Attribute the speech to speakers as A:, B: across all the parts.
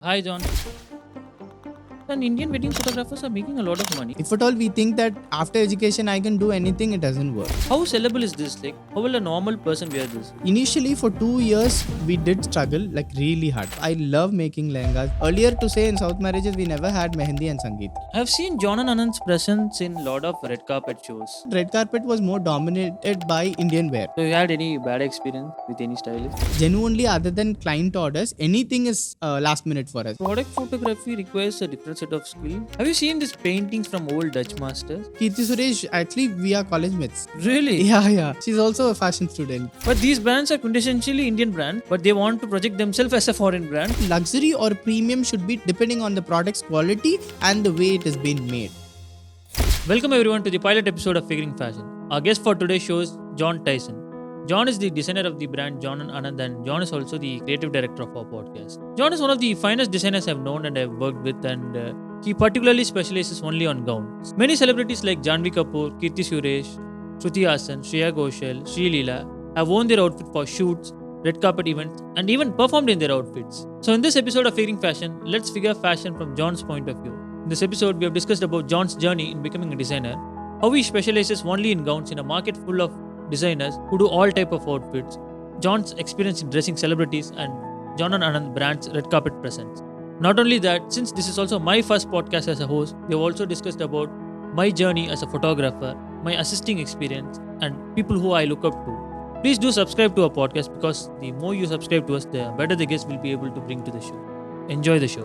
A: Hi, John. And Indian wedding photographers are making a lot of money.
B: If at all we think that after education I can do anything, it doesn't work.
A: How sellable is this? Like, how will a normal person wear this?
B: Initially, for 2 years, we did struggle like really hard. I love making lehengas. Earlier, to say in South marriages, we never had mehendi and sangeet.
A: I've seen John and Anand's presence in a lot of red carpet shows.
B: Red carpet was more dominated by Indian wear.
A: So, you had any bad experience with any stylist?
B: Genuinely, other than client orders, anything is last minute for us.
A: Product photography requires a different set of skill. Have you seen these paintings from old Dutch masters?
B: Keerthi Suresh, actually, we are college mates.
A: Really?
B: Yeah. She's also a fashion student.
A: But these brands are quintessentially Indian brands, but they want to project themselves as a foreign brand.
B: Luxury or premium should be depending on the product's quality and the way it is being made.
A: Welcome everyone to the pilot episode of Figuring Fashion. Our guest for today's show is John Tyson. John is the designer of the brand John and Anand, and John is also the creative director of our podcast. John is one of the finest designers I've known and I've worked with, and he particularly specializes only on gowns. Many celebrities like Janhvi Kapoor, Keerthi Suresh, Shruthi Haasan, Shreya Ghoshal, Sri Leela have worn their outfit for shoots, red carpet events, and even performed in their outfits. So in this episode of Figuring Fashion, let's figure fashion from John's point of view. In this episode, we have discussed about John's journey in becoming a designer, how he specializes only in gowns in a market full of designers who do all type of outfits, John's experience in dressing celebrities, and John and Anand brand's red carpet presence. Not only that, since this is also my first podcast as a host, we have also discussed about my journey as a photographer, my assisting experience, and people who I look up to. Please do subscribe to our podcast because the more you subscribe to us, the better the guests will be able to bring to the show. Enjoy the show.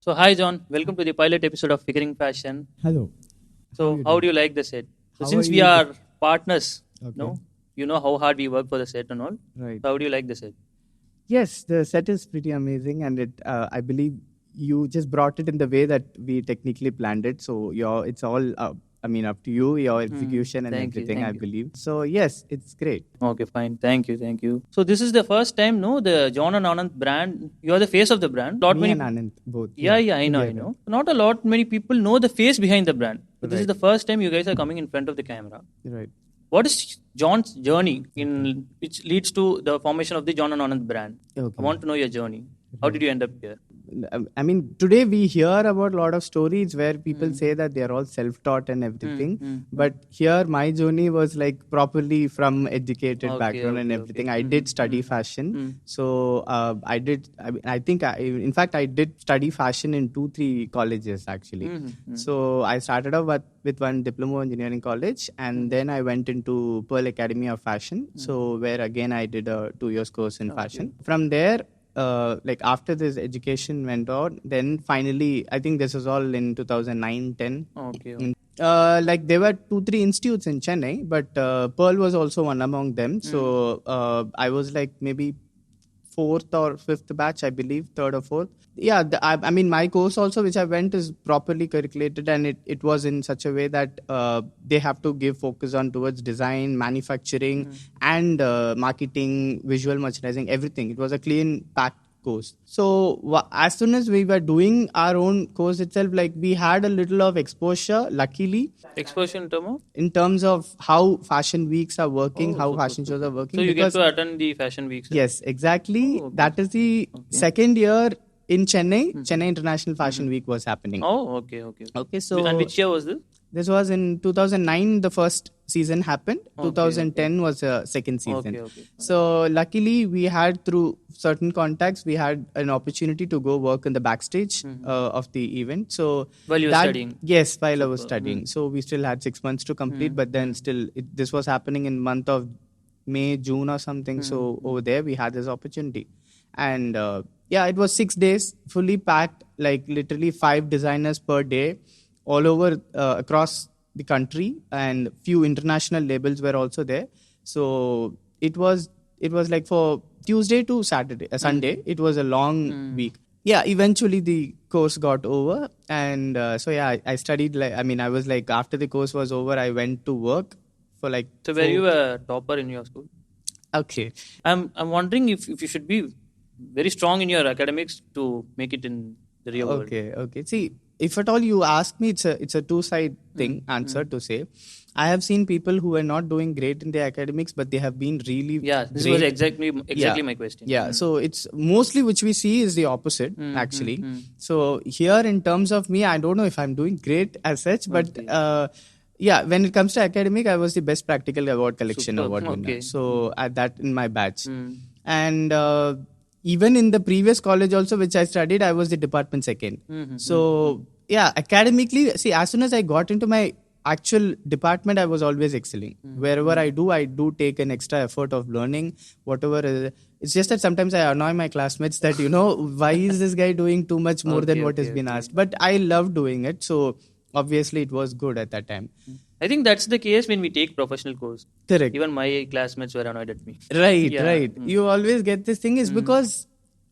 A: So, hi John, welcome to the pilot episode of Figuring Fashion.
B: Hello.
A: So, how do you like the set? So,
B: How
A: since
B: are
A: we
B: you?
A: are partners,
B: Okay.
A: you know how hard we work for the set and all.
B: Right.
A: So, how do you like the set?
B: Yes, the set is pretty amazing, and I believe you just brought it in the way that we technically planned it. So it's all, up to you, your execution and
A: Thank you,
B: everything.
A: thank
B: I
A: you.
B: believe. So yes, it's great.
A: Okay, fine. Thank you. So, this is the first time, the John and Anand brand. You are the face of the brand. Not
B: Me
A: many.
B: and Anand both.
A: Yeah, I know.
B: together.
A: Not a lot many people know the face behind the brand. But this is
B: Right.
A: the first time you guys are coming in front of the camera.
B: Right.
A: What is John's journey in which leads to the formation of the John and Anand brand?
B: Okay.
A: I want to know your journey. How did you end up here?
B: I mean, today we hear about a lot of stories where people say that they are all self-taught and everything. But here, my journey was like properly from educated
A: Okay,
B: background and
A: okay,
B: everything.
A: okay.
B: I did study fashion, so I did. In fact, I did study fashion in 2-3 colleges actually. So I started off with one diploma engineering college, and then I went into Pearl Academy of Fashion. So where again I did a 2 years course in fashion. From there. Like after this education went on, then finally, I think this was all in 2009-10.
A: Okay.
B: Like there were 2-3 institutes in Chennai, but Pearl was also one among them. So I was like maybe 4th or 5th batch, I believe, 3rd or 4th. Yeah, I mean, my course also, which I went, is properly curriculated, and it was in such a way that they have to give focus on towards design, manufacturing, and marketing, visual merchandising, everything. It was a clean packed course. So as soon as we were doing our own course itself, like we had a little of exposure, luckily,
A: Exposure
B: in terms of how fashion weeks are working,
A: Oh,
B: how
A: so
B: fashion shows are working.
A: So you get
B: because
A: to attend the fashion weeks.
B: yes, exactly.
A: Oh, okay.
B: That is the second year in Chennai. Chennai International Fashion Week was happening.
A: Oh, okay.
B: Okay, so
A: And which year was this?
B: this was in 2009. The first season happened. 2010 was the second season.
A: Okay.
B: So luckily, we had, through certain contacts, we had an opportunity to go work in the backstage of the event. So
A: While you were studying?
B: Yes, while I was studying. So we still had 6 months to complete, but then still, this was happening in month of May, June or something. So over there, we had this opportunity. And it was 6 days, fully packed, like literally 5 designers per day, all over across the country, and few international labels were also there. So it was like for Tuesday to Sunday. It was a long week. Yeah, eventually the course got over, and I studied. I was like, after the course was over, I went to work for like.
A: So were you a topper in your school?
B: Okay.
A: I'm wondering if you should be very strong in your academics to make it in the real world.
B: Okay. See, if at all you ask me, it's a two-side thing answer to say. I have seen people who are not doing great in their academics, but they have been really
A: this
B: great.
A: was exactly my question.
B: Yeah, so it's mostly which we see is the opposite actually. So here in terms of me, I don't know if I'm doing great as such, but yeah, when it comes to academic, I was the best practical award collection award winner. So at that in my batch, and even in the previous college also which I studied, I was the department second. So yeah, academically, see, as soon as I got into my actual department, I was always excelling. Wherever I do take an extra effort of learning whatever. It's just that sometimes I annoy my classmates that, why is this guy doing too much more than what has been asked? But I love doing it. So obviously it was good at that time.
A: I think that's the case when we take professional course.
B: Correct.
A: Even my classmates were annoyed at me.
B: Right. You always get this thing is because,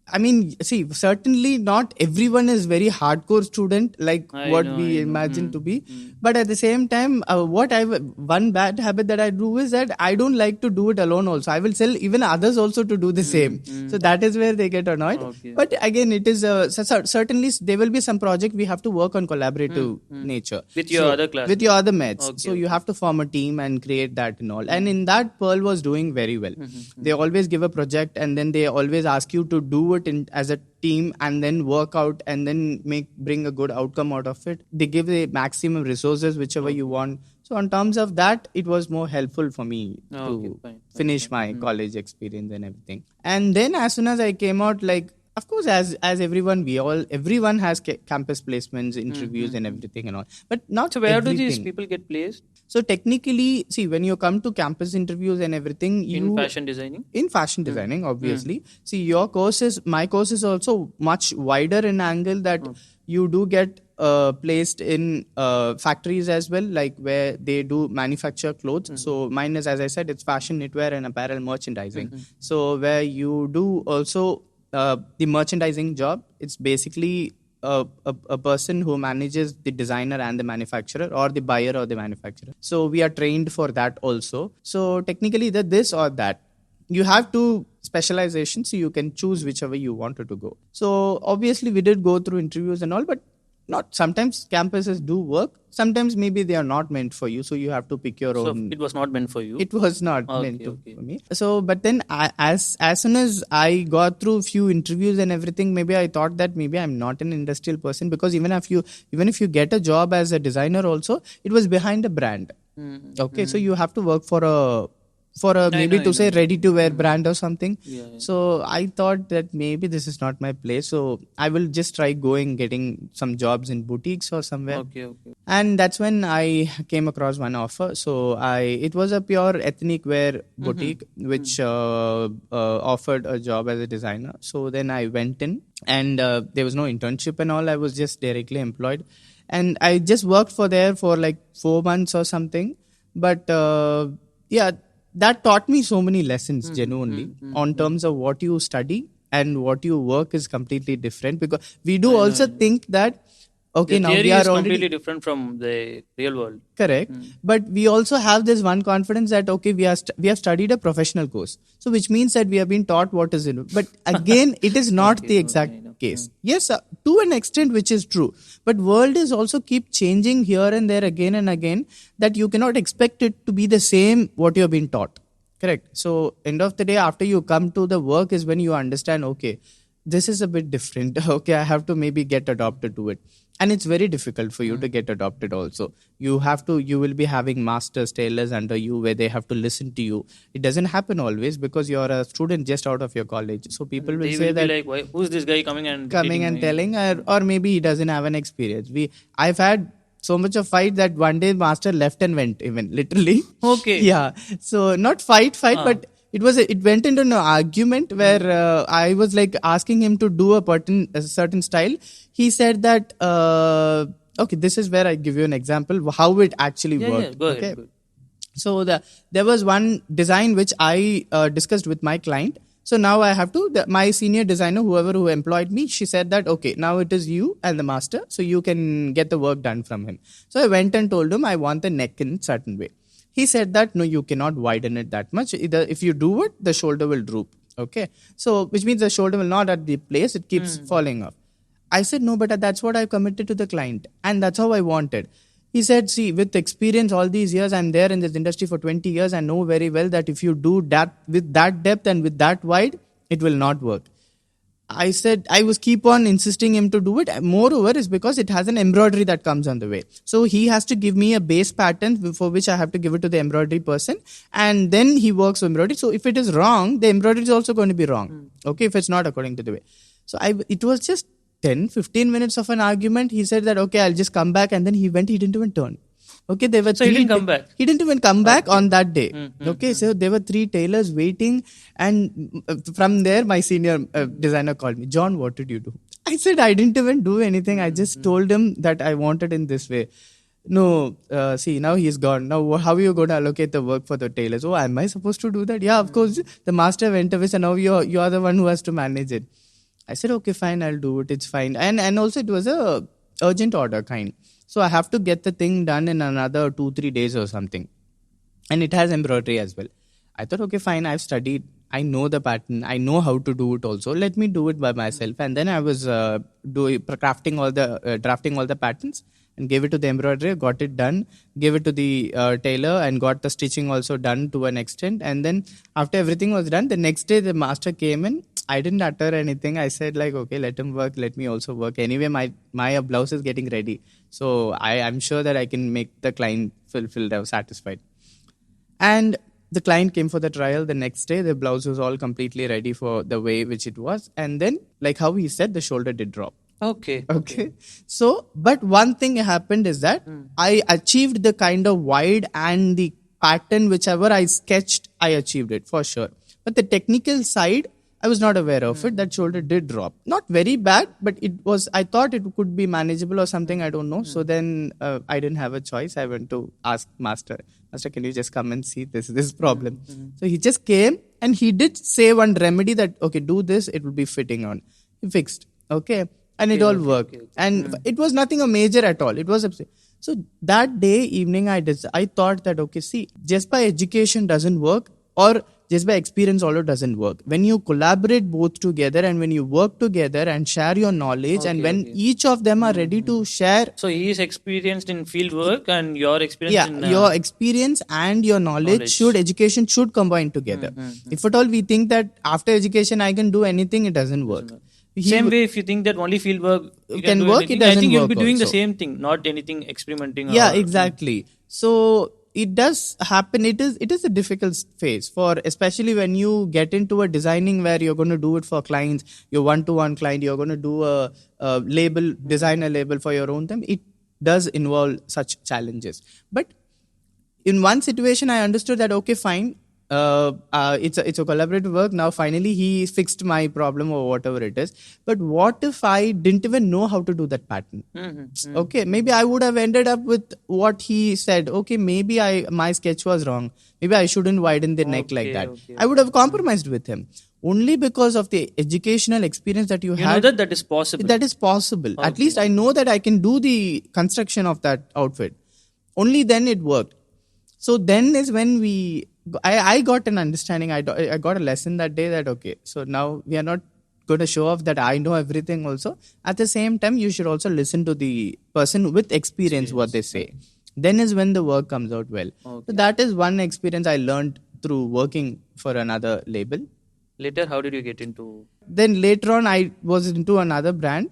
B: I mean, see, certainly not everyone is very hardcore student like what we imagine to be. But at the same time, one bad habit that I do is that I don't like to do it alone also. I will tell even others also to do the same. So that is where they get annoyed. But again, it is certainly there will be some project we have to work on collaborative nature.
A: With your other classmates.
B: With your other mates. So you have to form a team and create that and all. And in that, Pearl was doing very well. They always give a project and then they always ask you to do it as a team and then work out and then bring a good outcome out of it. They give the maximum resources whichever you want. So on terms of that, it was more helpful for me to finish my college experience and everything. And then as soon as I came out, like, of course, as everyone, everyone has campus placements, interviews and everything and all. But not
A: so where
B: everything.
A: do these people get placed?
B: So technically, see, when you come to campus interviews and everything,
A: in fashion designing?
B: In fashion designing, obviously. See, my course is also much wider in angle that you do get placed in factories as well, like where they do manufacture clothes. So mine is, as I said, it's fashion, knitwear and apparel merchandising. So where you do also the merchandising job, it's basically a person who manages the designer and the manufacturer or the buyer or the manufacturer. So we are trained for that also. So technically this or that. You have two specializations, so you can choose whichever you wanted to go. So obviously we did go through interviews and all, but not sometimes campuses do work. Sometimes maybe they are not meant for you, so you have to pick your own.
A: So it was not meant for you?
B: It was not meant for me. So, but then as soon as I got through a few interviews and everything, maybe I thought that maybe I'm not an industrial person, because even if you get a job as a designer also, it was behind a brand. Okay, so you have to work for a ready to wear brand or something. So I thought that maybe this is not my place, so I will just try getting some jobs in boutiques or somewhere. And that's when I came across one offer. So it was a pure ethnic wear boutique which offered a job as a designer. So then I went in, and there was no internship and all. I was just directly employed, and I just worked for like 4 months or something. But that taught me so many lessons genuinely on terms of what you study and what you work is completely different, because we do also think that okay, now we are
A: is
B: already
A: completely different from the real world.
B: Correct. But we also have this one confidence that okay, we have studied a professional course, so which means that we have been taught what is in it. But again, it is not the exact case. Yes, to an extent, which is true. But world is also keep changing here and there again and again, that you cannot expect it to be the same what you have been taught. Correct. So end of the day, after you come to the work is when you understand, okay, this is a bit different. Okay, I have to maybe get adopted to it. And it's very difficult for you to get adopted also. You will be having masters, tailors under you where they have to listen to you. It doesn't happen always because you're a student just out of your college. So people will say that,
A: like, why, who's this guy coming and
B: telling, or maybe he doesn't have an experience. I've had so much of fight that one day master left and went, even literally.
A: Okay.
B: Yeah. So not fight, but it went into an argument where I was like asking him to do a certain style. He said that, okay, this is where I give you an example how it actually worked.
A: Go ahead. Good.
B: So there was one design which I discussed with my client. So now I have my senior designer, who employed me, she said that, okay, now it is you and the master, so you can get the work done from him. So I went and told him I want the neck in a certain way. He said that, no, you cannot widen it that much. Either if you do it, the shoulder will droop. Okay. So, which means the shoulder will not at the place, it keeps falling off. I said, no, but that's what I committed to the client. And that's how I wanted. He said, see, with experience all these years, I'm there in this industry for 20 years. I know very well that if you do that with that depth and with that wide, it will not work. I said, I was keep on insisting him to do it. Moreover, is because it has an embroidery that comes on the way. So he has to give me a base pattern for which I have to give it to the embroidery person. And then he works with embroidery. So if it is wrong, the embroidery is also going to be wrong. Okay, if it's not according to the way. So it was just 10-15 minutes of an argument. He said that, okay, I'll just come back. And then he didn't even turn. Okay, there were
A: so he didn't come back.
B: He didn't even come back on that day. So there were 3 tailors waiting, and from there, my senior designer called me. John, what did you do? I said I didn't even do anything. I just told him that I wanted in this way. No, see, now he's gone. Now how are you going to allocate the work for the tailors? Oh, am I supposed to do that? Yeah, of course. The master went away, so now you are the one who has to manage it. I said, okay, fine, I'll do it. It's fine. And also it was a urgent order kind. So I have to get the thing done in another 2-3 days or something. And it has embroidery as well. I thought, okay, fine, I've studied. I know the pattern. I know how to do it also. Let me do it by myself. And then I was drafting all the patterns and gave it to the embroiderer, got it done, gave it to the tailor and got the stitching also done to an extent. And then after everything was done, the next day the master came in. I didn't utter anything. I said like, okay, let him work. Let me also work. Anyway, my blouse is getting ready. So I'm sure that I can make the client fulfilled or satisfied. And the client came for the trial the next day. The blouse was all completely ready for the way which it was. And then, like how he said, the shoulder did drop.
A: Okay.
B: So, but one thing happened is that I achieved the kind of wide and the pattern whichever I sketched, I achieved it for sure. But the technical side, I was not aware of it. That shoulder did drop. Not very bad, but I thought it could be manageable or something. I don't know. So then I didn't have a choice. I went to ask Master, can you just come and see this problem? So he just came and he did say one remedy that, okay, do this. It will be fitting on. He fixed. Okay. And it all worked. And it was nothing major at all. It was so that day evening, I thought that, okay, see, just by education doesn't work, or just by experience also doesn't work. When you collaborate both together and when you work together and share your knowledge, and when each of them are ready to share.
A: So he is experienced in field work and your experience in...
B: your experience and your knowledge. Education should combine together. If at all we think that after education I can do anything, it doesn't work.
A: Same way, if you think that only field work
B: can work, it doesn't work. I
A: think you'll be doing
B: also
A: the same thing, not anything experimenting.
B: Exactly. So it does happen. It is a difficult phase especially when you get into a designing where you're going to do it for clients, your one-to-one client, you're going to do a label, design a label for your own time. It does involve such challenges. But in one situation, I understood that, okay, fine. It's a collaborative work. Now finally he fixed my problem or whatever it is. But what if I didn't even know how to do that pattern? Okay, maybe I would have ended up with what he said. Okay, maybe my sketch was wrong. Maybe I shouldn't widen the neck like that. I would have compromised with him. Only because of the educational experience that you had.
A: You know that is possible.
B: That is possible. At least I know that I can do the construction of that outfit. Only then it worked. So then is when I got an understanding. I got a lesson that day that, okay, so now we are not going to show off that I know everything also. At the same time, you should also listen to the person with experience, what they say. Then is when the work comes out well. So that is one experience I learned through working for another label.
A: Later, how did you get into?
B: Then later on, I was into another brand.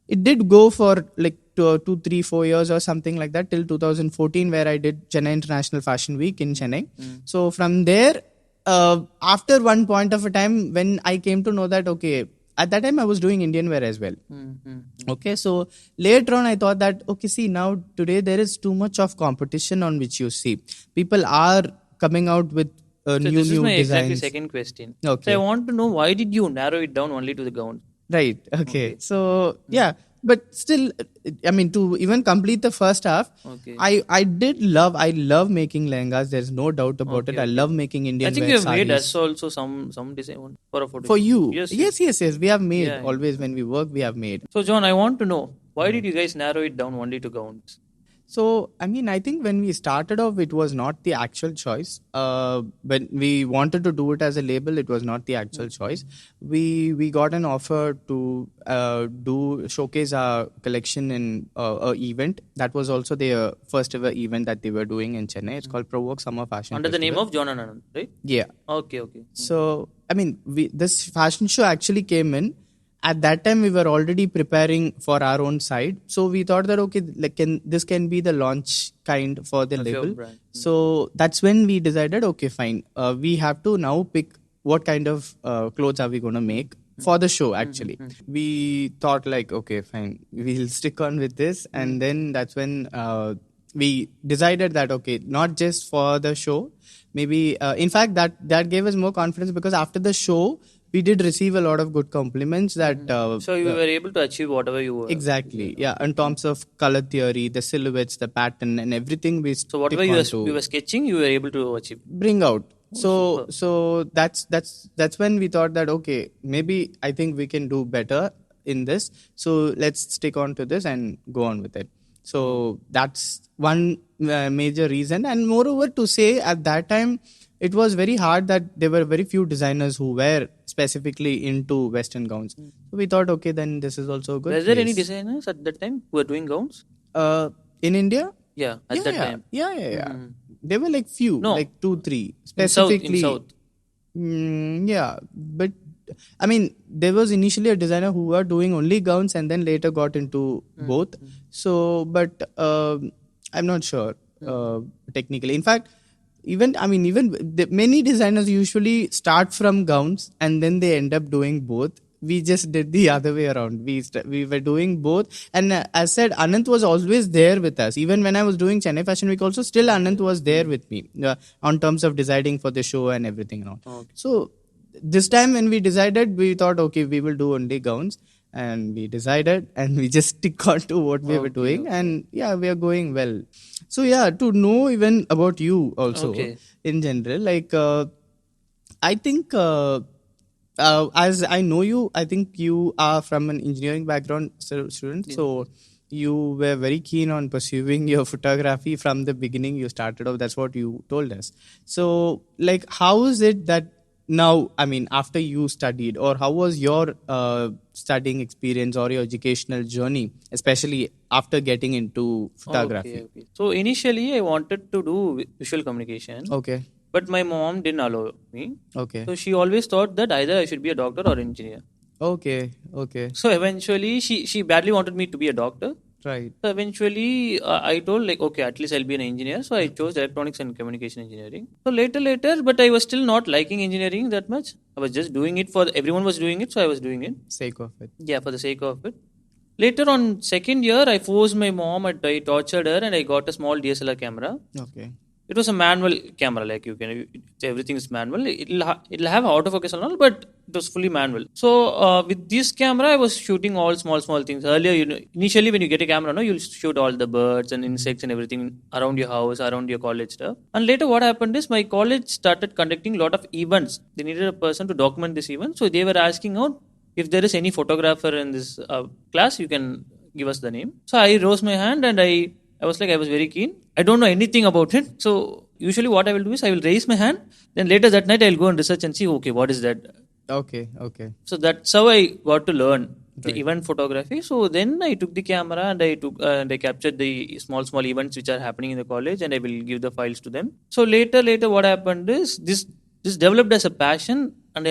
B: It did go for like 2, 3, 4 years or something like that till 2014, where I did Chennai International Fashion Week in Chennai. So from there, after one point of a time when I came to know that, okay, at that time I was doing Indian wear as well. Okay, so later on I thought that, okay, see, now today there is too much of competition on which you see. People are coming out with new designs.
A: This is my exactly second question. Okay. So I want to know, why did you narrow it down only to the gown?
B: Right. Okay. So yeah, but still, I mean, to even complete the first half, I love making lehengas. There's no doubt about it. I love making Indian wear.
A: I think you have made us also some design for a photo.
B: For you? Yes. We have made always when we work. We have made.
A: So John, I want to know, why did you guys narrow it down only to gowns?
B: So, I mean, I think when we started off, it was not the actual choice. When we wanted to do it as a label, it was not the actual choice. We got an offer to do showcase our collection in a event. That was also their first ever event that they were doing in Chennai. It's called Provoke Summer Fashion
A: Under the name
B: Festival.
A: of John and Anand, right?
B: Yeah.
A: Okay.
B: So, I mean, this fashion show actually came in. At that time, we were already preparing for our own side. So we thought that, okay, this can be the launch kind for the
A: Of your
B: label.
A: brand.
B: So that's when we decided, okay, fine. We have to now pick what kind of clothes are we going to make for the show, actually. We thought like, okay, fine, we'll stick on with this. And then that's when we decided that, okay, not just for the show, maybe, in fact, that gave us more confidence, because after the show, we did receive a lot of good compliments that...
A: So you were able to achieve whatever you were.
B: Exactly, yeah. In terms of color theory, the silhouettes, the pattern and everything, we
A: So whatever you were sketching, you were able to achieve.
B: bring out. So that's when we thought that, okay, maybe I think we can do better in this. So let's stick on to this and go on with it. So that's one major reason. And moreover, to say at that time, it was very hard that there were very few designers who were specifically into Western gowns. So we thought, okay, then this is also a good
A: Were there any
B: place.
A: designers at that time who were doing gowns?
B: In India?
A: Yeah, at that time.
B: Yeah. There were like few,
A: No.
B: like 2-3
A: In
B: specifically.
A: South.
B: Yeah, but I mean, there was initially a designer who were doing only gowns and then later got into both. So, but I'm not sure technically. In fact, even many designers usually start from gowns and then they end up doing both. We just did the other way around. We were doing both. And as said, Anant was always there with us. Even when I was doing Chennai Fashion Week also, still Anant was there with me on terms of deciding for the show and everything and all.
A: Okay.
B: So this time when we decided, we thought, okay, we will do only gowns. And we decided and we just stick on to what we were doing. And yeah, we are going well. So yeah, to know even about you also in general, like I think... as I know you, I think you are from an engineering background student. Yeah. So you were very keen on pursuing your photography from the beginning. You started off, that's what you told us. So like, how is it that now, I mean, after you studied, or how was your studying experience or your educational journey, especially after getting into photography?
A: Okay. So initially I wanted to do visual communication.
B: Okay.
A: But my mom didn't allow me.
B: Okay.
A: So she always thought that either I should be a doctor or engineer.
B: Okay.
A: So eventually she badly wanted me to be a doctor.
B: Right.
A: So eventually I told like, okay, at least I'll be an engineer. So I chose electronics and communication engineering. So later, but I was still not liking engineering that much. I was just doing it everyone was doing it. So I was doing it.
B: Sake of it.
A: Yeah, for the sake of it. Later on second year, I forced my mom, I tortured her and I got a small DSLR camera.
B: Okay.
A: It was a manual camera, like everything is manual. It'll have autofocus and all, but it was fully manual. So with this camera, I was shooting all small things. Earlier, initially when you get a camera, you'll shoot all the birds and insects and everything around your house, around your college stuff. And later what happened is my college started conducting a lot of events. They needed a person to document this event. So they were asking out if there is any photographer in this class, you can give us the name. So I rose my hand and I was very keen. I don't know anything about it. So usually what I will do is I will raise my hand. Then later that night I'll go and research and see, okay, what is that?
B: Okay.
A: So that's how I got to learn the event photography. So then I took the camera and I captured the small events which are happening in the college and I will give the files to them. So later what happened is this developed as a passion and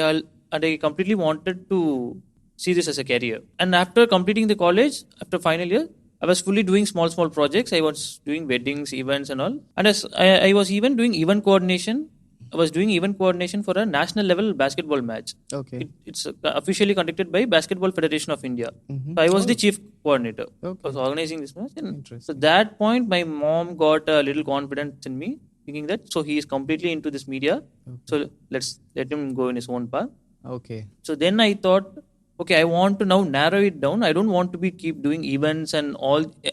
A: I completely wanted to see this as a career. And after completing the college, after final year, I was fully doing small projects. I was doing weddings, events and all. And I was even doing event coordination. I was doing event coordination for a national level basketball match.
B: Okay.
A: It's officially conducted by Basketball Federation of India.
B: Mm-hmm.
A: So I was the chief coordinator.
B: Okay.
A: I was organizing this match. And so that point, my mom got a little confidence in me, thinking that, so he is completely into this media. Okay. So let's let him go in his own path.
B: Okay.
A: So then I thought, okay, I want to now narrow it down. I don't want to keep doing events and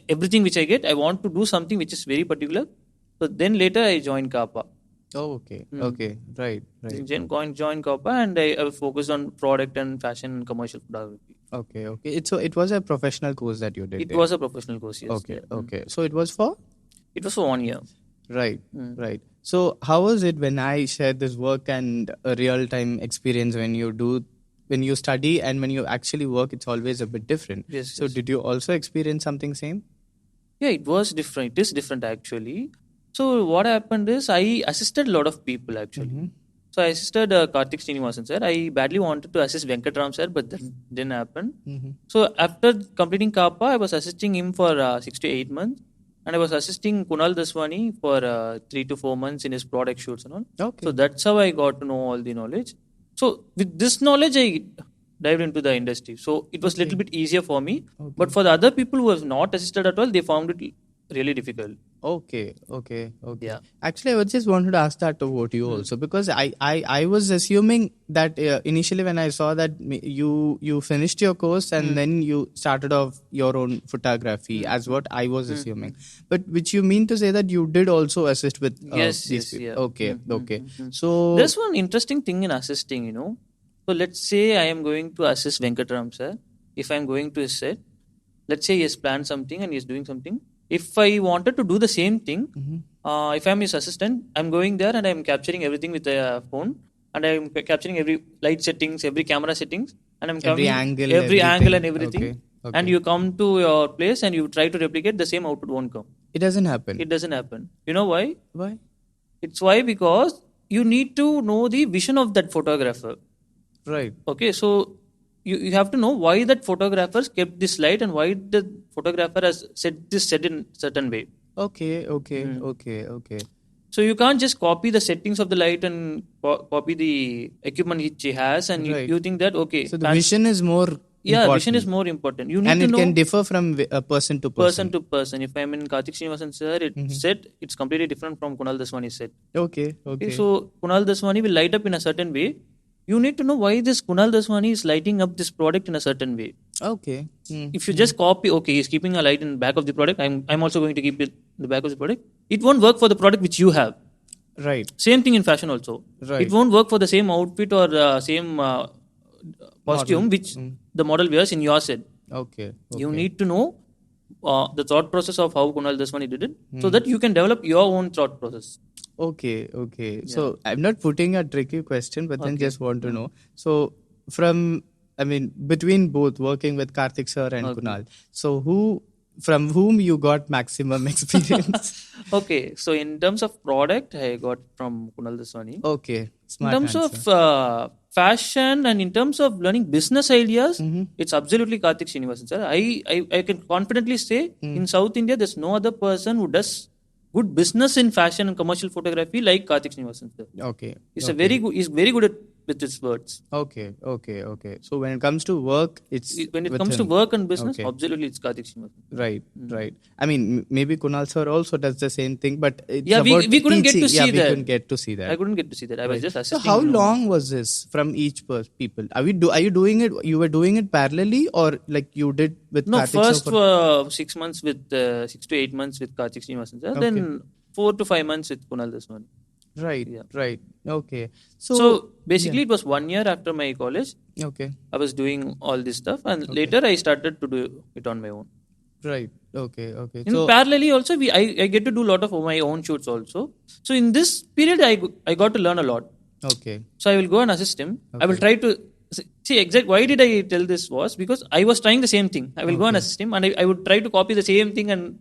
A: everything which I get. I want to do something which is very particular. So then later I joined Kappa.
B: Oh, okay. Okay. Right.
A: Joined Kappa and I focused on product and fashion and commercial photography.
B: Okay. It was a professional course that you did.
A: It was a professional course, yes.
B: Okay. So it was for?
A: It was for 1 year.
B: Right, right. So how was it when I shared this work and a real time experience when you study and when you actually work, it's always a bit different.
A: Yes.
B: So did you also experience something same?
A: Yeah, it was different. It is different actually. So what happened is I assisted a lot of people actually. So I assisted Karthik Srinivasan sir. I badly wanted to assist Venkatram sir, but that didn't happen. So after completing Kappa, I was assisting him for 6 to 8 months. And I was assisting Kunal Daswani for 3 to 4 months in his product shoots and all.
B: Okay.
A: So that's how I got to know all the knowledge. So with this knowledge, I dived into the industry. So it was a little bit easier for me. But for the other people who have not assisted at all, they found it really difficult.
B: Okay.
A: Yeah.
B: Actually, I was just wanted to ask that about you also, because I was assuming that initially when I saw that you finished your course and then you started off your own photography as what I was assuming. But which you mean to say that you did also assist with these people?
A: Yeah.
B: Okay. So
A: there's one interesting thing in assisting, So let's say I am going to assist Venkatram sir. If I'm going to his set, let's say he has planned something and he is doing something. If I wanted to do the same thing, if I'm his assistant, I'm going there and I'm capturing everything with a phone, and I'm capturing every light settings, every camera settings, and I'm
B: every
A: coming
B: angle,
A: angle and everything.
B: Okay.
A: And you come to your place and you try to replicate, the same output won't come.
B: It doesn't happen.
A: It doesn't happen. You know why?
B: Why?
A: It's why because you need to know the vision of that photographer.
B: Right.
A: Okay, so you have to know why that photographer kept this light and why the photographer has set in certain way.
B: Okay.
A: So you can't just copy the settings of the light and copy the equipment which he has, and you think that okay.
B: So the vision is more
A: important. Vision is more important. You need
B: and
A: to know.
B: And it can differ from person to person.
A: Person to person. If I'm in Karthik Srinivasan sir, it's completely different from Kunal Daswani's set.
B: Okay.
A: So Kunal Daswani will light up in a certain way. You need to know why this Kunal Daswani is lighting up this product in a certain way.
B: Okay.
A: If you just copy, he's keeping a light in the back of the product, I'm also going to keep it in the back of the product. It won't work for the product which you have.
B: Right.
A: Same thing in fashion also.
B: Right.
A: It won't work for the same outfit or same costume which the model wears in your set.
B: Okay.
A: You need to know the thought process of how Kunal Daswani did it, so that you can develop your own thought process.
B: Okay. So I'm not putting a tricky question, but then just want to know. So between both working with Karthik sir and Kunal, so from whom you got maximum experience?
A: Okay, so in terms of product, I got from Kunal Daswani.
B: Okay,
A: smart in terms answer. Of fashion and in terms of learning business ideas, it's absolutely Karthik Srinivasan sir. I can confidently say in South India, there's no other person who does good business in fashion and commercial photography like Karthik Srinivasan sir.
B: Okay.
A: He's very good with his words.
B: Okay. So when it comes to work,
A: when it comes to work and business, absolutely it's Karthik Srinivasan.
B: Right. I mean, maybe Kunal sir also does the same thing, but it's
A: we couldn't get to see that.
B: We couldn't get to see that.
A: I couldn't get to see that. I was just assisting.
B: So how long was this from each people? Are you doing it? You were doing it parallelly, or like you did with Karthik
A: sir? No, first 6 months with 6 to 8 months with Karthik Srinivasan sir. Then 4 to 5 months with Kunal Daswani.
B: Right. Okay.
A: So basically, it was 1 year after my college.
B: Okay.
A: I was doing all this stuff, and later I started to do it on my own.
B: Right. Okay.
A: So parallelly, also I get to do a lot of my own shoots also. So in this period, I got to learn a lot.
B: Okay.
A: So I will go and assist him. I will try to see exact. Why did I tell this was because I was trying the same thing. I will go and assist him, and I would try to copy the same thing and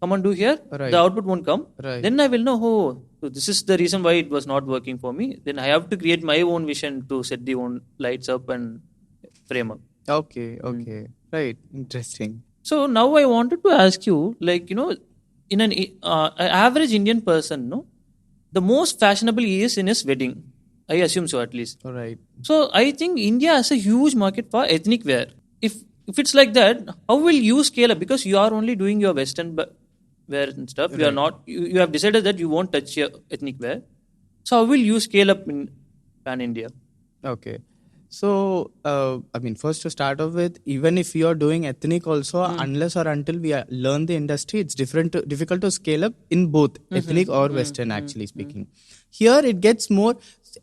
A: come and do here.
B: Right.
A: The output won't come.
B: Right.
A: Then I will know, so this is the reason why it was not working for me. Then I have to create my own vision to set the own lights up and frame up.
B: Okay. Right. Interesting.
A: So now I wanted to ask you, in an average Indian person, the most fashionable he is in his wedding. I assume so, at least.
B: All right.
A: So I think India has a huge market for ethnic wear. If it's like that, how will you scale up? Because you are only doing your Western wear and stuff. You are not. You have decided that you won't touch your ethnic wear. So how will you scale up in Pan India?
B: Okay. So first to start off with, even if you are doing ethnic also, unless or until we learn the industry, it's difficult to scale up in both ethnic or Western. Actually speaking, here it gets more.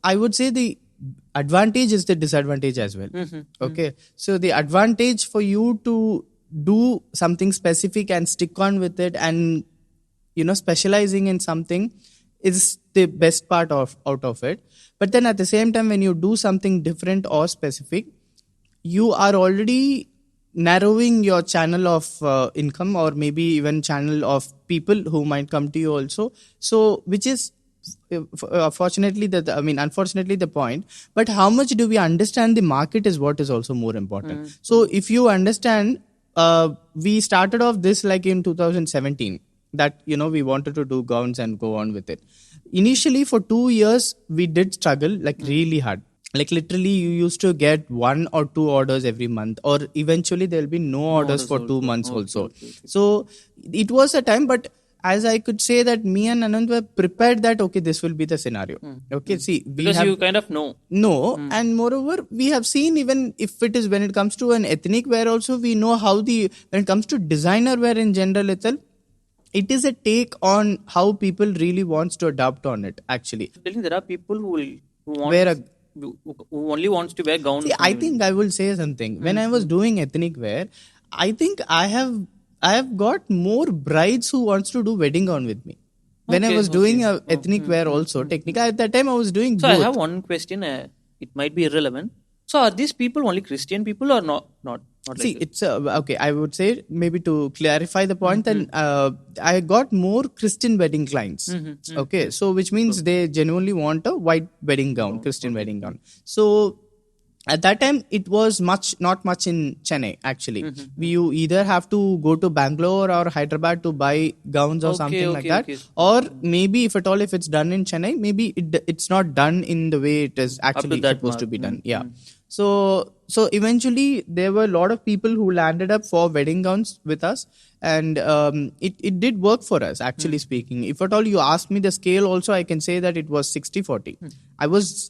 B: I would say the advantage is the disadvantage as well. Okay. So the advantage for you to do something specific and stick on with it and specializing in something is the best part out of it. But then at the same time, when you do something different or specific, you are already narrowing your channel of income, or maybe even channel of people who might come to you also. So which is unfortunately the point. But how much do we understand the market is what is also more important. So if you understand, we started off this like in 2017, that we wanted to do gowns and go on with it. Initially for 2 years we did struggle like really hard. Like literally you used to get 1 or 2 orders every month, or eventually there'll be no orders for 2 months also. Okay. So it was a time, but as I could say that me and Anand were prepared that okay, this will be the scenario. Okay, see,
A: because you kind of know.
B: And moreover we have seen, even if it is when it comes to an ethnic wear also, we know how when it comes to designer wear in general itself, it is a take on how people really wants to adapt on it actually.
A: There are people who only wants to wear gowns.
B: See, I think I will say something. When I was doing ethnic wear, I think I have got more brides who wants to do wedding gown with me. When I was doing ethnic wear also, technically at that time I was doing both.
A: I have one question. It might be irrelevant. So are these people only Christian people or not?
B: See, like it's okay. I would say, maybe to clarify the point, then I got more Christian wedding clients. Okay, so which means they genuinely want a white wedding gown, Christian wedding gown. So at that time, it was not much in Chennai actually. You either have to go to Bangalore or Hyderabad to buy gowns or something like that, or maybe if it's done in Chennai, maybe it's not done in the way it is actually supposed to be done. Yeah. So eventually there were a lot of people who landed up for wedding gowns with us, and it did work for us actually speaking. If at all you ask me the scale also, I can say that it was 60-40. I was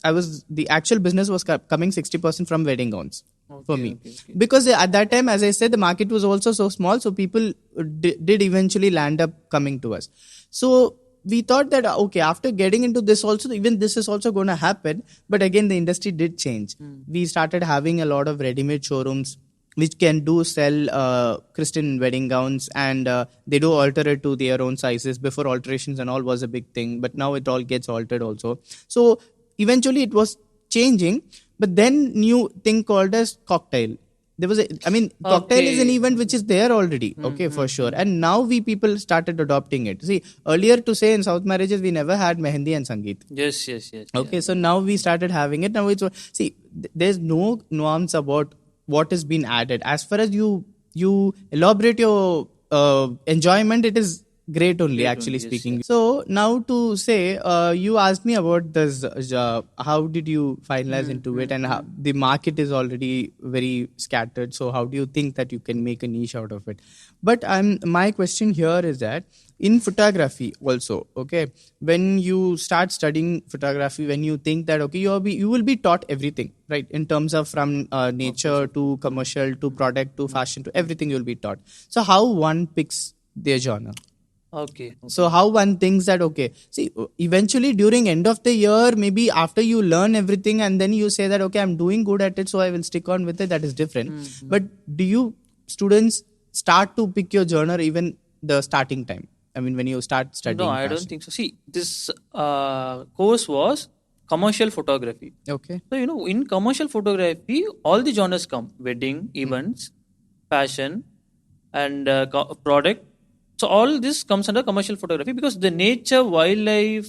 B: the actual business was coming 60% from wedding gowns for me. Because at that time, as I said, the market was also so small, so people did eventually land up coming to us. So we thought that okay, after getting into this also, even this is also going to happen. But again, the industry did change. We started having a lot of ready-made showrooms which can sell Christian wedding gowns, and they do alter it to their own sizes. Before, alterations and all was a big thing, but now it all gets altered also. So eventually it was changing. But then new thing called as cocktail. There was cocktail is an event which is there already, for sure. And now people started adopting it. See, earlier to say in South marriages, we never had mehendi and sangeet.
A: Yes.
B: Okay, so now we started having it. Now there's no nuance about what has been added. As far as you elaborate your enjoyment, it is great only, actually speaking. Yes. So now to say, you asked me about this, how did you finalize into it, and how the market is already very scattered. So how do you think that you can make a niche out of it? But my question here is that in photography also, okay, when you start studying photography, when you think that okay, you will be taught everything, right, in terms of from nature to commercial to product to fashion to everything, you'll be taught. So how one picks their genre?
A: Okay.
B: So how one thinks that okay, see, eventually during end of the year, maybe after you learn everything and then you say that okay, I'm doing good at it, so I will stick on with it. That is different. But do you students start to pick your genre even the starting time? I mean, when you start studying?
A: No, I don't think so. See, this course was commercial photography.
B: Okay.
A: So in commercial photography, all the genres come: wedding, events, fashion, and product. So all this comes under commercial photography, because the nature, wildlife,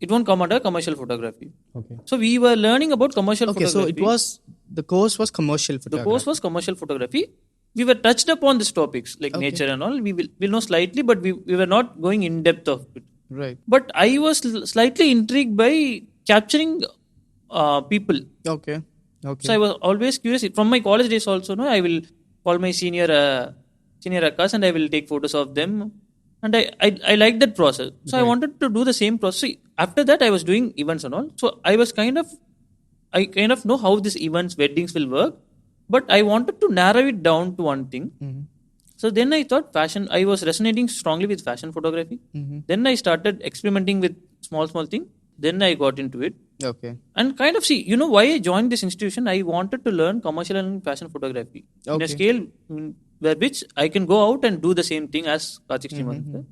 A: it won't come under commercial photography. Okay. So we were learning about commercial photography.
B: Okay, so the course was commercial photography.
A: The course was commercial photography. We were touched upon these topics like nature and all. We'll know slightly, but we were not going in depth of it.
B: Right.
A: But I was slightly intrigued by capturing people.
B: Okay.
A: So I was always curious. From my college days also, I will call my senior akkas and I will take photos of them, and I like that process. So I wanted to do the same process. After that, I was doing events and all. So I kind of know how these events, weddings will work, but I wanted to narrow it down to one thing. So then I thought fashion. I was resonating strongly with fashion photography. Then I started experimenting with small things. Then I got into it.
B: Okay.
A: And kind of see, why I joined this institution. I wanted to learn commercial and fashion photography in a scale which I can go out and do the same thing as Karthik Srinivasan.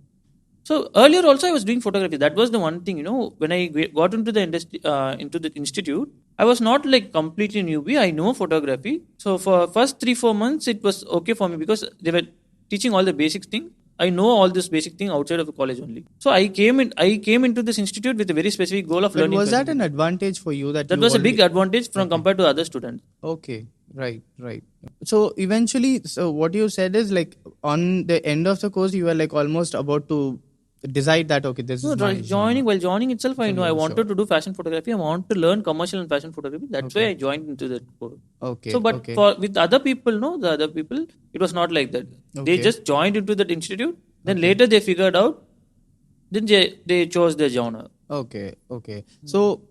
A: So earlier also I was doing photography. That was the one thing, when I got into the industry, into the institute, I was not like completely newbie. I know photography. So for first 3-4 months, it was okay for me because they were teaching all the basic thing. I know all this basic thing outside of the college only. So I came into this institute with a very specific goal of
B: But
A: learning.
B: was that an advantage for you?
A: That was a big advantage from compared to other students.
B: Okay, right. So eventually, so what you said is like on the end of the course, you were like almost about to decide that okay, this is my genre.
A: While joining itself, I know I wanted to do fashion photography. I want to learn commercial and fashion photography. That's why I joined into that course.
B: Okay.
A: So, but with other people, the other people, it was not like that. They just joined into that institute. Then later they figured out. Then they chose their genre.
B: Okay. So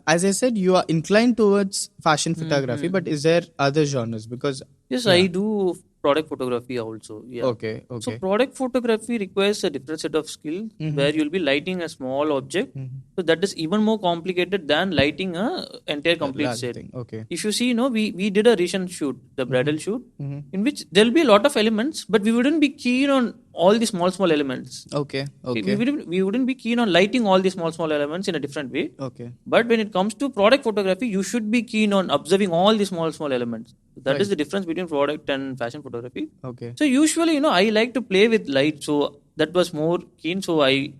B: as I said, you are inclined towards fashion photography, but is there other genres? Because
A: yes, I do product photography also. Yeah.
B: Okay.
A: So product photography requires a different set of skills where you'll be lighting a small object. So that is even more complicated than lighting a entire complete set.
B: Okay.
A: If you see, we did a recent shoot, the bridal shoot, in which there'll be a lot of elements, but we wouldn't be keen on all the small elements.
B: Okay.
A: We wouldn't be keen on lighting all the small elements in a different way.
B: Okay.
A: But when it comes to product photography, you should be keen on observing all the small elements. That is the difference between product and fashion photography.
B: Okay.
A: So usually, I like to play with light. So that was more keen. So I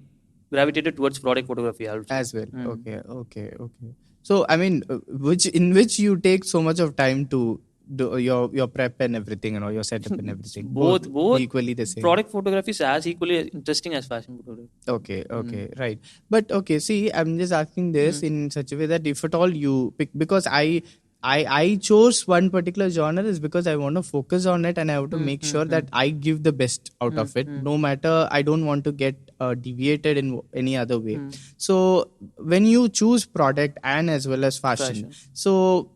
A: gravitated towards product photography also.
B: As well. Okay. So I mean, in which you take so much of time to do your prep and everything, your setup and everything.
A: both
B: equally the same.
A: Product photography is as equally interesting as fashion photography.
B: Okay, right. But okay, see, I'm just asking this in such a way that if at all you pick, because I chose one particular genre is because I want to focus on it and I have to make sure that I give the best out of it. No matter, I don't want to get deviated in any other way. So when you choose product and as well as fashion. So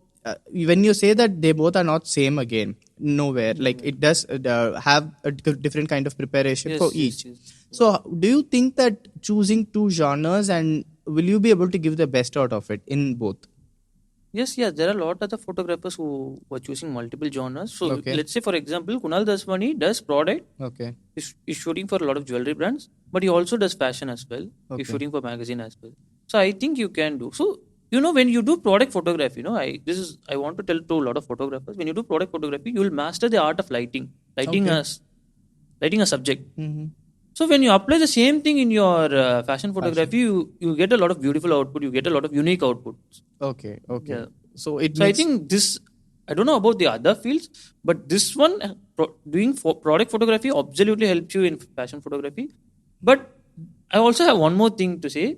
B: when you say that they both are not same again, nowhere. Like it does have a different kind of preparation for each. Yes. So do you think that choosing two genres and will you be able to give the best out of it in both?
A: Yes, there are a lot of other photographers who were choosing multiple genres. So let's say, for example, Kunal Daswani does product.
B: Okay.
A: He's shooting for a lot of jewelry brands, but he also does fashion as well. Okay. He's shooting for magazine as well. So I think you can do. So, when you do product photography, I want to tell to a lot of photographers, when you do product photography, you will master the art of lighting a subject. So when you apply the same thing in your fashion photography, you get a lot of beautiful output. You get a lot of unique outputs.
B: Okay. Yeah. So
A: I think this, I don't know about the other fields, but this one, doing product photography absolutely helps you in fashion photography. But I also have one more thing to say.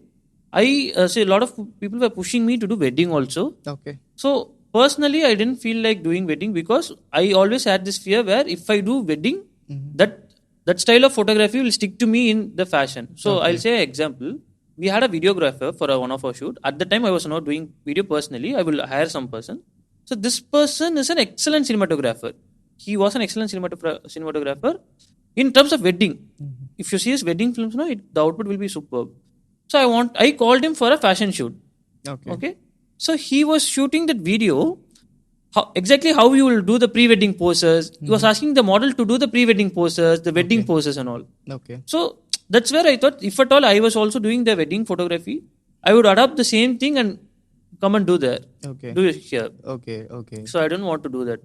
A: I say a lot of people were pushing me to do wedding also.
B: Okay.
A: So personally, I didn't feel like doing wedding because I always had this fear where if I do wedding, that style of photography will stick to me in the fashion. So I'll say an example. We had a videographer for one of our shoot. At the time, I was not doing video personally. I will hire some person. So this person is an excellent cinematographer. He was an excellent cinematographer in terms of wedding. If you see his wedding films, the output will be superb. So I called him for a fashion shoot. Okay. So he was shooting that video. Exactly how you will do the pre-wedding poses. He was asking the model to do the pre-wedding poses, the wedding poses and all.
B: Okay.
A: So that's where I thought, if at all I was also doing the wedding photography, I would adapt the same thing and come and do there.
B: Okay.
A: Do it here.
B: Okay.
A: So I don't want to do that.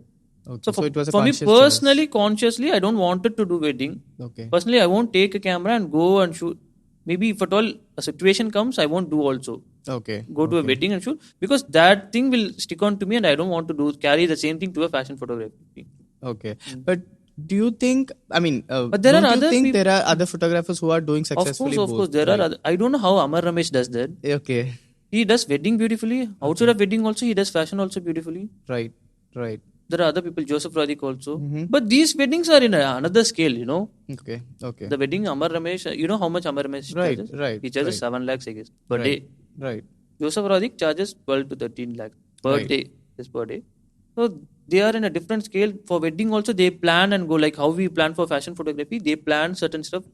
B: Okay.
A: So
B: it was a
A: for me
B: conscious
A: personally,
B: choice.
A: consciously, I don't want it to do wedding.
B: Okay.
A: Personally, I won't take a camera and go and shoot. Maybe if at all a situation comes, I won't do also.
B: Okay.
A: Go to a wedding and shoot, because that thing will stick on to me and I don't want to carry the same thing to a fashion photography.
B: Okay. But do you think,
A: but there
B: there are other photographers who are doing successfully
A: Of course, there are other. I don't know how Amar Ramesh does that.
B: Okay.
A: He does wedding beautifully. Outside of wedding also, he does fashion also beautifully.
B: Right.
A: There are other people, Joseph Radik also. But these weddings are in another scale,
B: Okay.
A: The wedding Amar Ramesh, you know how much Amar Ramesh charges?
B: Right.
A: He charges 7 lakhs, I guess, per day.
B: Right.
A: Joseph Radik charges 12 to 13 lakhs per day. So they are in a different scale. For wedding also, they plan and go like how we plan for fashion photography. They plan certain stuff.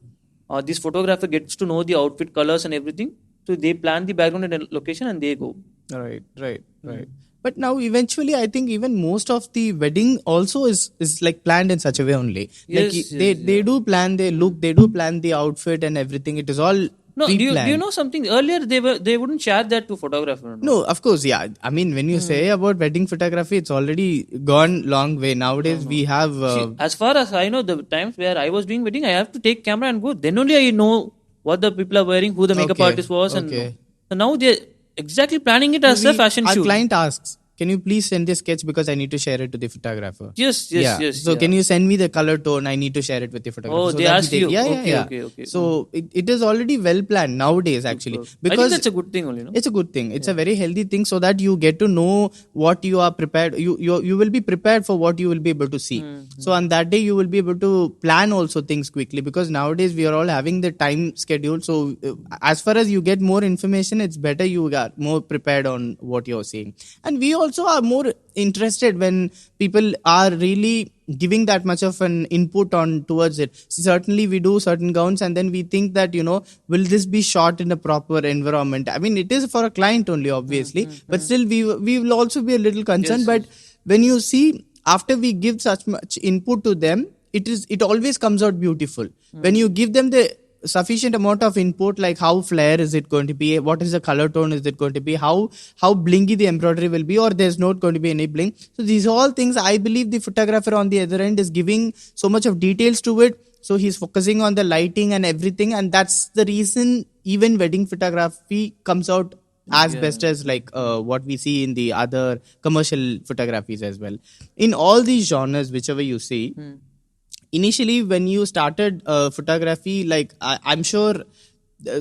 A: This photographer gets to know the outfit colors and everything. So they plan the background and location and they go.
B: Right. But now eventually I think even most of the wedding also is like planned in such a way only. Like they do plan their look, they do plan the outfit and everything. It is all
A: No, do
B: pre-planned.
A: you know something? Earlier they wouldn't share that to photographer.
B: No, of course, yeah. I mean, when you say about wedding photography, it's already gone long way. Nowadays, we have.
A: See, as far as I know, the times where I was doing wedding, I have to take camera and go. Then only I know what the people are wearing, who the makeup artist was, and so now they're exactly planning it as a fashion shoot.
B: Our client asks, "Can you please send this sketch because I need to share it to the photographer?"
A: Yes.
B: So can you send me the color tone? I need to share it with the photographer.
A: Oh,
B: so
A: they ask you.
B: Yeah.
A: Okay.
B: So it is already well planned nowadays, actually. Because
A: I think that's a good thing only. No?
B: It's a good thing. It's a very healthy thing, so that you get to know what you are prepared. You will be prepared for what you will be able to see. So on that day, you will be able to plan also things quickly, because nowadays we are all having the time schedule. So as far as you get more information, it's better you are more prepared on what you're seeing. And we also are more interested when people are really giving that much of an input on towards it. Certainly we do certain gowns and then we think that, will this be shot in a proper environment? I mean, it is for a client only, obviously, but still we will also be a little concerned. But when you see, after we give such much input to them, it always comes out beautiful. When you give them the sufficient amount of input, like how flare is it going to be, what is the color tone is it going to be, how blingy the embroidery will be, or there's not going to be any bling. So these are all things I believe the photographer on the other end is giving so much of details to it. So he's focusing on the lighting and everything, and that's the reason even wedding photography comes out as best as like what we see in the other commercial photographies as well. In all these genres, whichever you see, initially when you started photography, like I'm sure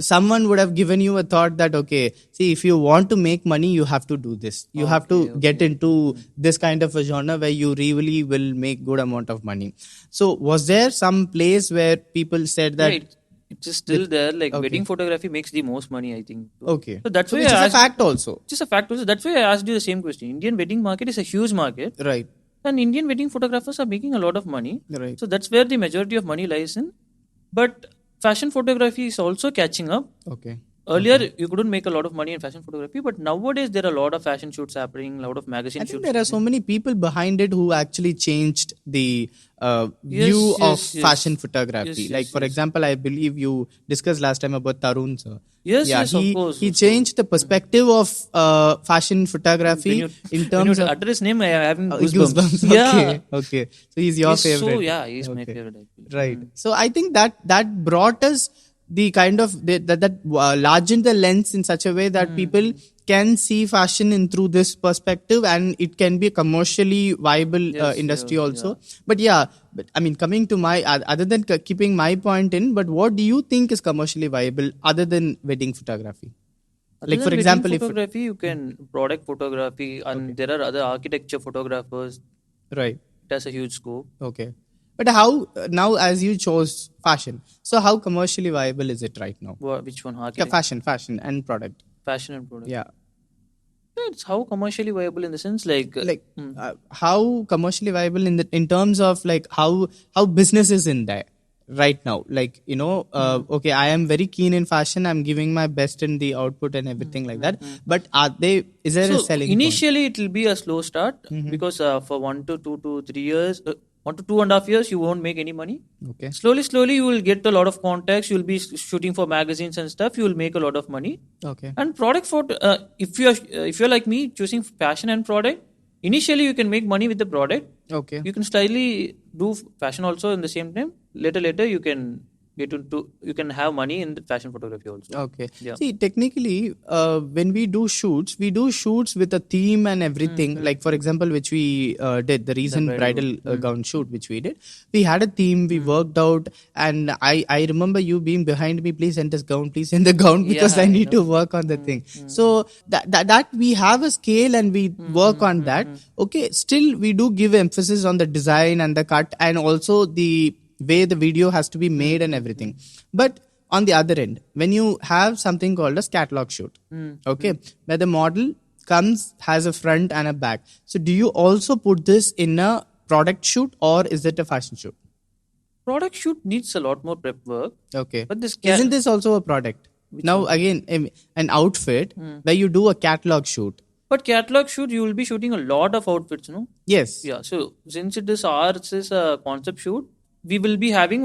B: someone would have given you a thought that, okay, see, if you want to make money, you have to do this. You have to get into this kind of a genre where you really will make good amount of money. So was there some place where people said that...
A: Right. It's still there, like wedding photography makes the most money, I think.
B: Okay.
A: So that's why
B: which is a fact also.
A: Just a fact also. That's why I asked you the same question. Indian wedding market is a huge market.
B: Right.
A: And Indian wedding photographers are making a lot of money.
B: Right.
A: So that's where the majority of money lies in. But fashion photography is also catching up.
B: Okay.
A: Earlier, you couldn't make a lot of money in fashion photography, but nowadays there are a lot of fashion shoots happening, a lot of magazine shoots.
B: I think there are so many people behind it who actually changed the view of fashion photography. For example, I believe you discussed last time about Tarun sir.
A: Yes, of course.
B: He changed the perspective of fashion photography in terms of...
A: Utter his name, I am having goosebumps.
B: Yeah. Okay. So he's your favorite.
A: So, yeah, he's my favorite.
B: Right. So I think that brought us the kind of that largened the lens in such a way that people can see fashion in through this perspective, and it can be a commercially viable industry also. But I mean, coming to my other than keeping my point in, but what do you think is commercially viable other than wedding photography?
A: Like for example, photography, you can product photography, and there are other architecture photographers.
B: Right.
A: It has a huge scope.
B: Okay. But how, now as you chose fashion, so how commercially viable is it right now?
A: Which one?
B: Fashion and product.
A: Fashion and product.
B: Yeah.
A: It's how commercially viable in the sense
B: how commercially viable in terms of like how business is in there right now. Like, okay, I am very keen in fashion. I'm giving my best in the output and everything like that. But is there a selling
A: initially point? It will be a slow start because for 1 to 2 to 3 years, 1 to 2.5 years, you won't make any money.
B: Okay.
A: Slowly, you will get a lot of contacts. You will be shooting for magazines and stuff. You will make a lot of money.
B: Okay.
A: And product photo, if you're like me, choosing fashion and product, initially you can make money with the product.
B: Okay.
A: You can slightly do fashion also in the same time. Later you can get into, you can have money in the fashion photography also.
B: Okay. Yeah. See, technically, when we do shoots with a theme and everything. Like for example, which we did, the recent bridal gown shoot which we did. We had a theme, we worked out, and I remember you being behind me, please send this gown, please send the gown, because I need to work on the thing. So that we have a scale and we work on that. Okay, still we do give emphasis on the design and the cut, and also the way the video has to be made and everything. But on the other end, when you have something called a catalog shoot, where the model has a front and a back. So do you also put this in a product shoot, or is it a fashion shoot?
A: Product shoot needs a lot more prep work.
B: Okay.
A: But
B: isn't this also a product? Now again, an outfit where you do a catalog shoot.
A: But catalog shoot, you will be shooting a lot of outfits, no?
B: Yes.
A: Yeah. So since it is ours is a concept shoot, we will be having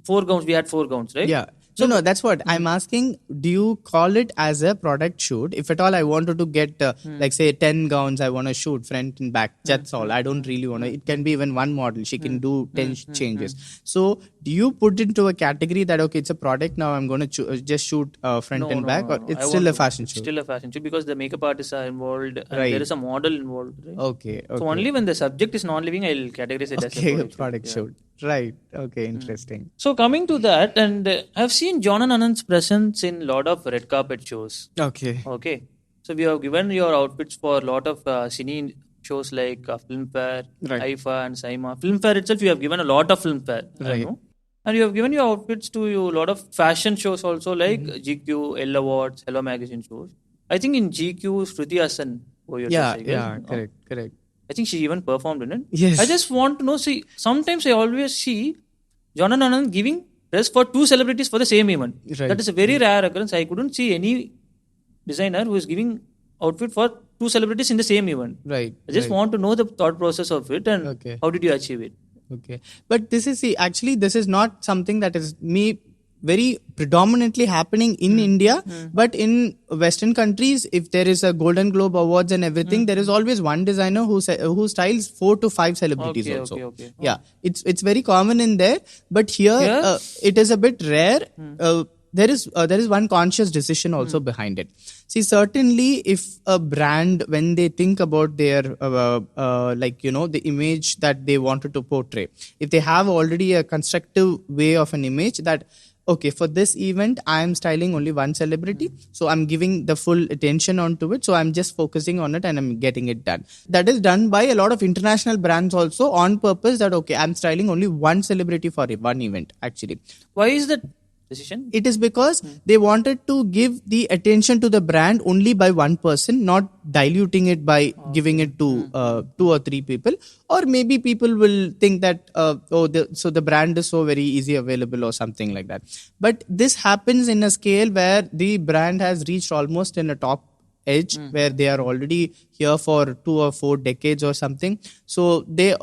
A: 4 gowns. We had 4 gowns, right?
B: Yeah.
A: So
B: No, that's what I'm asking. Do you call it as a product shoot? If at all I wanted to get, like say 10 gowns, I want to shoot front and back. That's all. I don't really want to. It can be even one model. She can do 10 changes. So do you put into a category that, okay, it's a product now, I'm going to just shoot front and back, or it's still a fashion shoot?
A: Still a fashion shoot because the makeup artists are involved and
B: Right.
A: there is a model involved. Right?
B: Okay.
A: So only when the subject is non-living, I'll categorize it as a
B: Okay,
A: product,
B: product
A: shoot.
B: shoot. Right. Okay, interesting.
A: So coming to that, and I've seen John and Anand's presence in a lot of red carpet shows.
B: Okay.
A: Okay. So we have given your outfits for a lot of cine shows like Filmfare,
B: Right.
A: IFA and SIMA. Filmfare itself, you have given a lot of Filmfare. I
B: Right.
A: know. And you have given your outfits to a lot of fashion shows also like GQ, L Awards, Hello Magazine shows. I think in GQ, Shruthi Hassan.
B: Yeah, correct.
A: I think she even performed in it.
B: Yes.
A: I just want to know, see, sometimes I always see John and Anand giving dress for 2 celebrities for the same event.
B: Right.
A: That is a very rare occurrence. I couldn't see any designer who is giving outfit for 2 celebrities in the same event.
B: Right.
A: I just want to know the thought process of it and
B: Okay.
A: how did you achieve it?
B: Okay. But this is, see, actually, this is not something that is me very predominantly happening in India, but in Western countries, if there is a Golden Globe Awards and everything, there is always one designer who styles 4 to 5 celebrities
A: Okay,
B: also.
A: okay.
B: Yeah, it's very common in there, but here
A: Here?
B: it is a bit rare. There is one conscious decision also behind it. See, certainly, if a brand, when they think about their the image that they wanted to portray, if they have already a constructive way of an image that, okay, for this event, I am styling only one celebrity. So I'm giving the full attention onto it. So I'm just focusing on it and I'm getting it done. That is done by a lot of international brands also on purpose that, okay, I'm styling only one celebrity for one event, actually.
A: Why is that decision?
B: It is because they wanted to give the attention to the brand only by one person, not diluting it by giving it to 2 or 3 people. Or maybe people will think that, so the brand is so very easy available or something like that. But this happens in a scale where the brand has reached almost in a top edge where they are already here for 2 or 4 decades or something. So they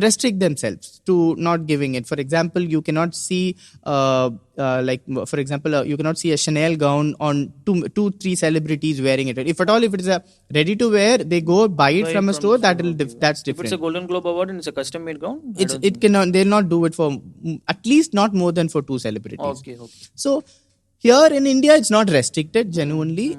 B: restrict themselves to not giving it. For example, you cannot see you cannot see a Chanel gown on 2-3 celebrities wearing it. If at all, if it is a ready to wear, they go buy it from a store. That's different.
A: If it's a Golden Globe Award and it's a custom made gown,
B: they'll not do it for at least not more than for 2 celebrities.
A: Okay.
B: So here in India, it's not restricted genuinely.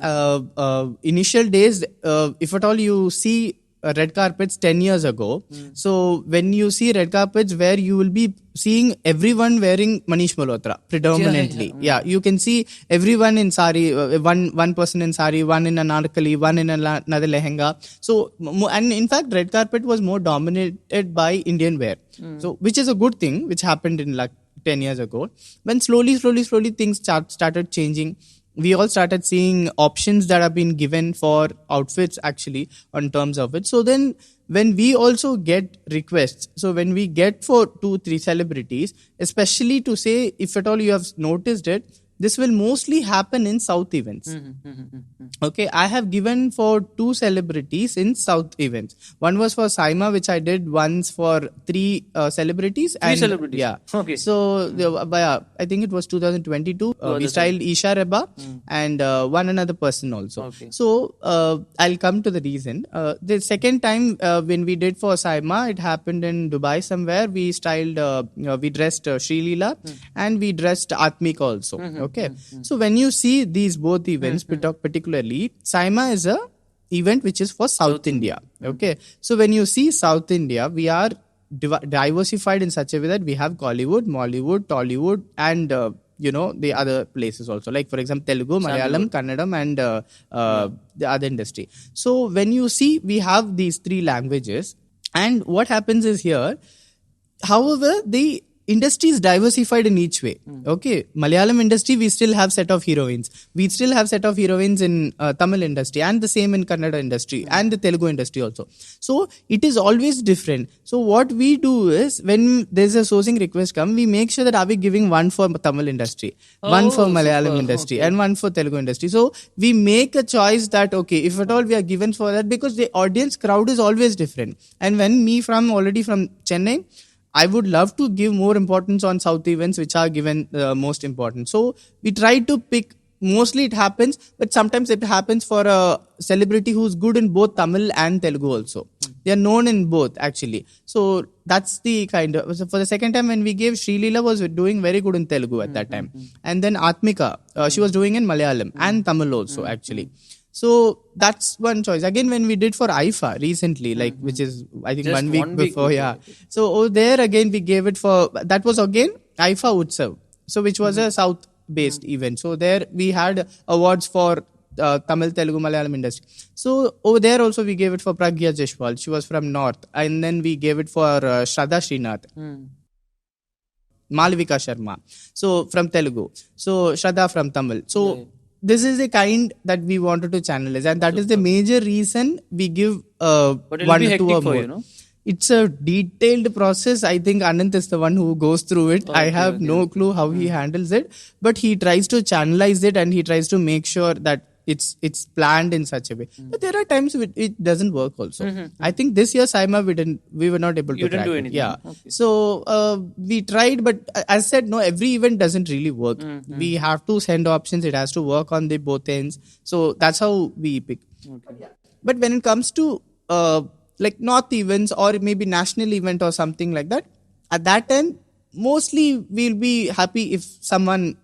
B: Initial days, if at all you see red carpets 10 years ago. So when you see red carpets where you will be seeing everyone wearing Manish Malhotra predominantly. Yeah, you can see everyone in sari, one person in sari, one in anarkali, one in another lehenga. So, and in fact, red carpet was more dominated by Indian wear. So, which is a good thing, which happened in 10 years ago. When slowly things started changing, we all started seeing options that have been given for outfits actually on terms of it. So then when we also get requests, so when we get for 2-3 celebrities, especially to say, if at all you have noticed it, this will mostly happen in South events. Okay, I have given for 2 celebrities in South events. One was for SIMA, which I did once for 3 celebrities.
A: 3 celebrities?
B: Yeah.
A: Okay.
B: So, I think it was 2022. We styled Isha Reba and one another person also.
A: Okay.
B: So, I'll come to the reason. The second time when we did for SIMA, it happened in Dubai somewhere. We styled, we dressed Sri Leela and we dressed Atmika also. Okay. So when you see these both events, particularly, SIMA is a event which is for South India. Okay. So when you see South India, we are diversified in such a way that we have Kollywood, Mollywood, Tollywood, and the other places also. Like for example, Telugu, Malayalam, Kannadam, and the other industry. So when you see, we have these 3 languages, and what happens is here, however, the industry is diversified in each way. Okay, Malayalam industry, we still have set of heroines. We still have set of heroines in Tamil industry, and the same in Kannada industry and the Telugu industry also. So it is always different. So what we do is, when there's a sourcing request come, we make sure that are we giving one for Tamil industry, one for Malayalam industry, and one for Telugu industry. So we make a choice that, okay, if at all we are given for that, because the audience crowd is always different. And when me already from Chennai, I would love to give more importance on South events, which are given most important. So we try to pick, mostly it happens, but sometimes it happens for a celebrity who's good in both Tamil and Telugu also. They are known in both, actually. So that's the kind of, so for the second time when we gave, Sri Leela was doing very good in Telugu at that time. And then Atmika, she was doing in Malayalam and Tamil also, actually. So that's one choice. Again, when we did for IFA recently, like, which is, I think,
A: Just
B: 1 week before,
A: okay.
B: yeah. So over there again, we gave it for, that was again IFA Utsav. So which was a South-based event. So there we had awards for Tamil, Telugu, Malayalam industry. So over there also we gave it for Pragya Jeshwal. She was from North. And then we gave it for Shraddha Srinath. Malavika Sharma. So from Telugu. So Shraddha from Tamil. So this is the kind that we wanted to channelize, and that is the major reason we give
A: But it'll
B: one
A: be
B: or
A: hectic
B: two or
A: for
B: more.
A: you, no?
B: It's a detailed process. I think Anant is the one who goes through it. I have no clue how he handles it, but he tries to channelize it, and he tries to make sure that it's planned in such a way. But there are times it doesn't work also. I think this year Saima we were not able to
A: You didn't
B: crack
A: do
B: it.
A: anything.
B: Yeah.
A: Okay.
B: So we tried, but as I said, no, every event doesn't really work. We have to send options. It has to work on the both ends. So that's how we pick.
A: Okay.
B: But when it comes to like North events or maybe national event or something like that, at that time, mostly we'll be happy if someone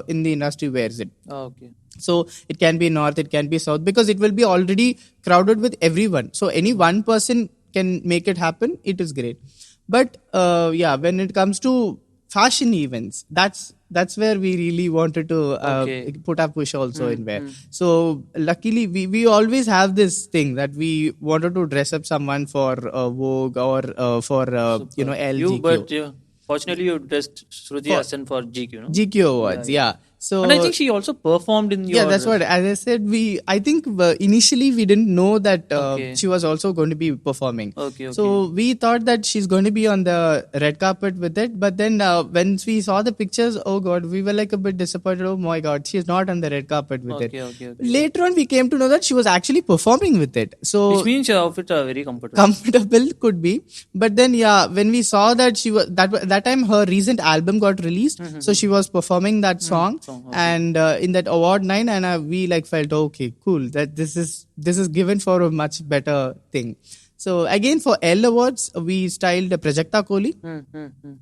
B: in the industry wears it.
A: Okay.
B: So it can be North, it can be South, because it will be already crowded with everyone. So any one person can make it happen. It is great. But yeah, when it comes to fashion events, that's where we really wanted to put our push also in there. So luckily we always have this thing that we wanted to dress up someone for Vogue or for LGQ.
A: But fortunately you dressed Shruthi Hassan for GQ, no?
B: GQ awards, yeah. So
A: And I think she also performed in your...
B: Yeah, that's what, as I said, I think initially we didn't know that she was also going to be performing.
A: Okay.
B: So we thought that she's going to be on the red carpet with it. But then when we saw the pictures, oh God, we were like a bit disappointed. Oh my God, she's not on the red carpet with it.
A: Okay.
B: Later on, we came to know that she was actually performing with it. So
A: Which means your outfits are very comfortable.
B: Comfortable could be. But then, yeah, when we saw that she was, that time her recent album got released. So she was performing that song. And in that award 9, and we like felt, okay, cool, that this is given for a much better thing. So again, for L Awards, we styled Prajakta Kohli.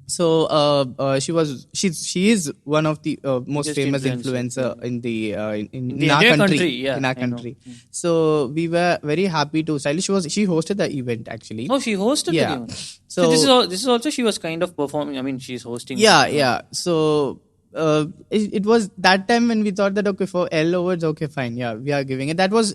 B: So she is one of the most famous influencer in our country. In our country. So we were very happy to style. She hosted the event actually.
A: Oh, she hosted the event. So this is also she was kind of performing. I mean, she's hosting.
B: Yeah. So it was that time when we thought that, okay, for L Awards, okay, fine, yeah, we are giving it. That was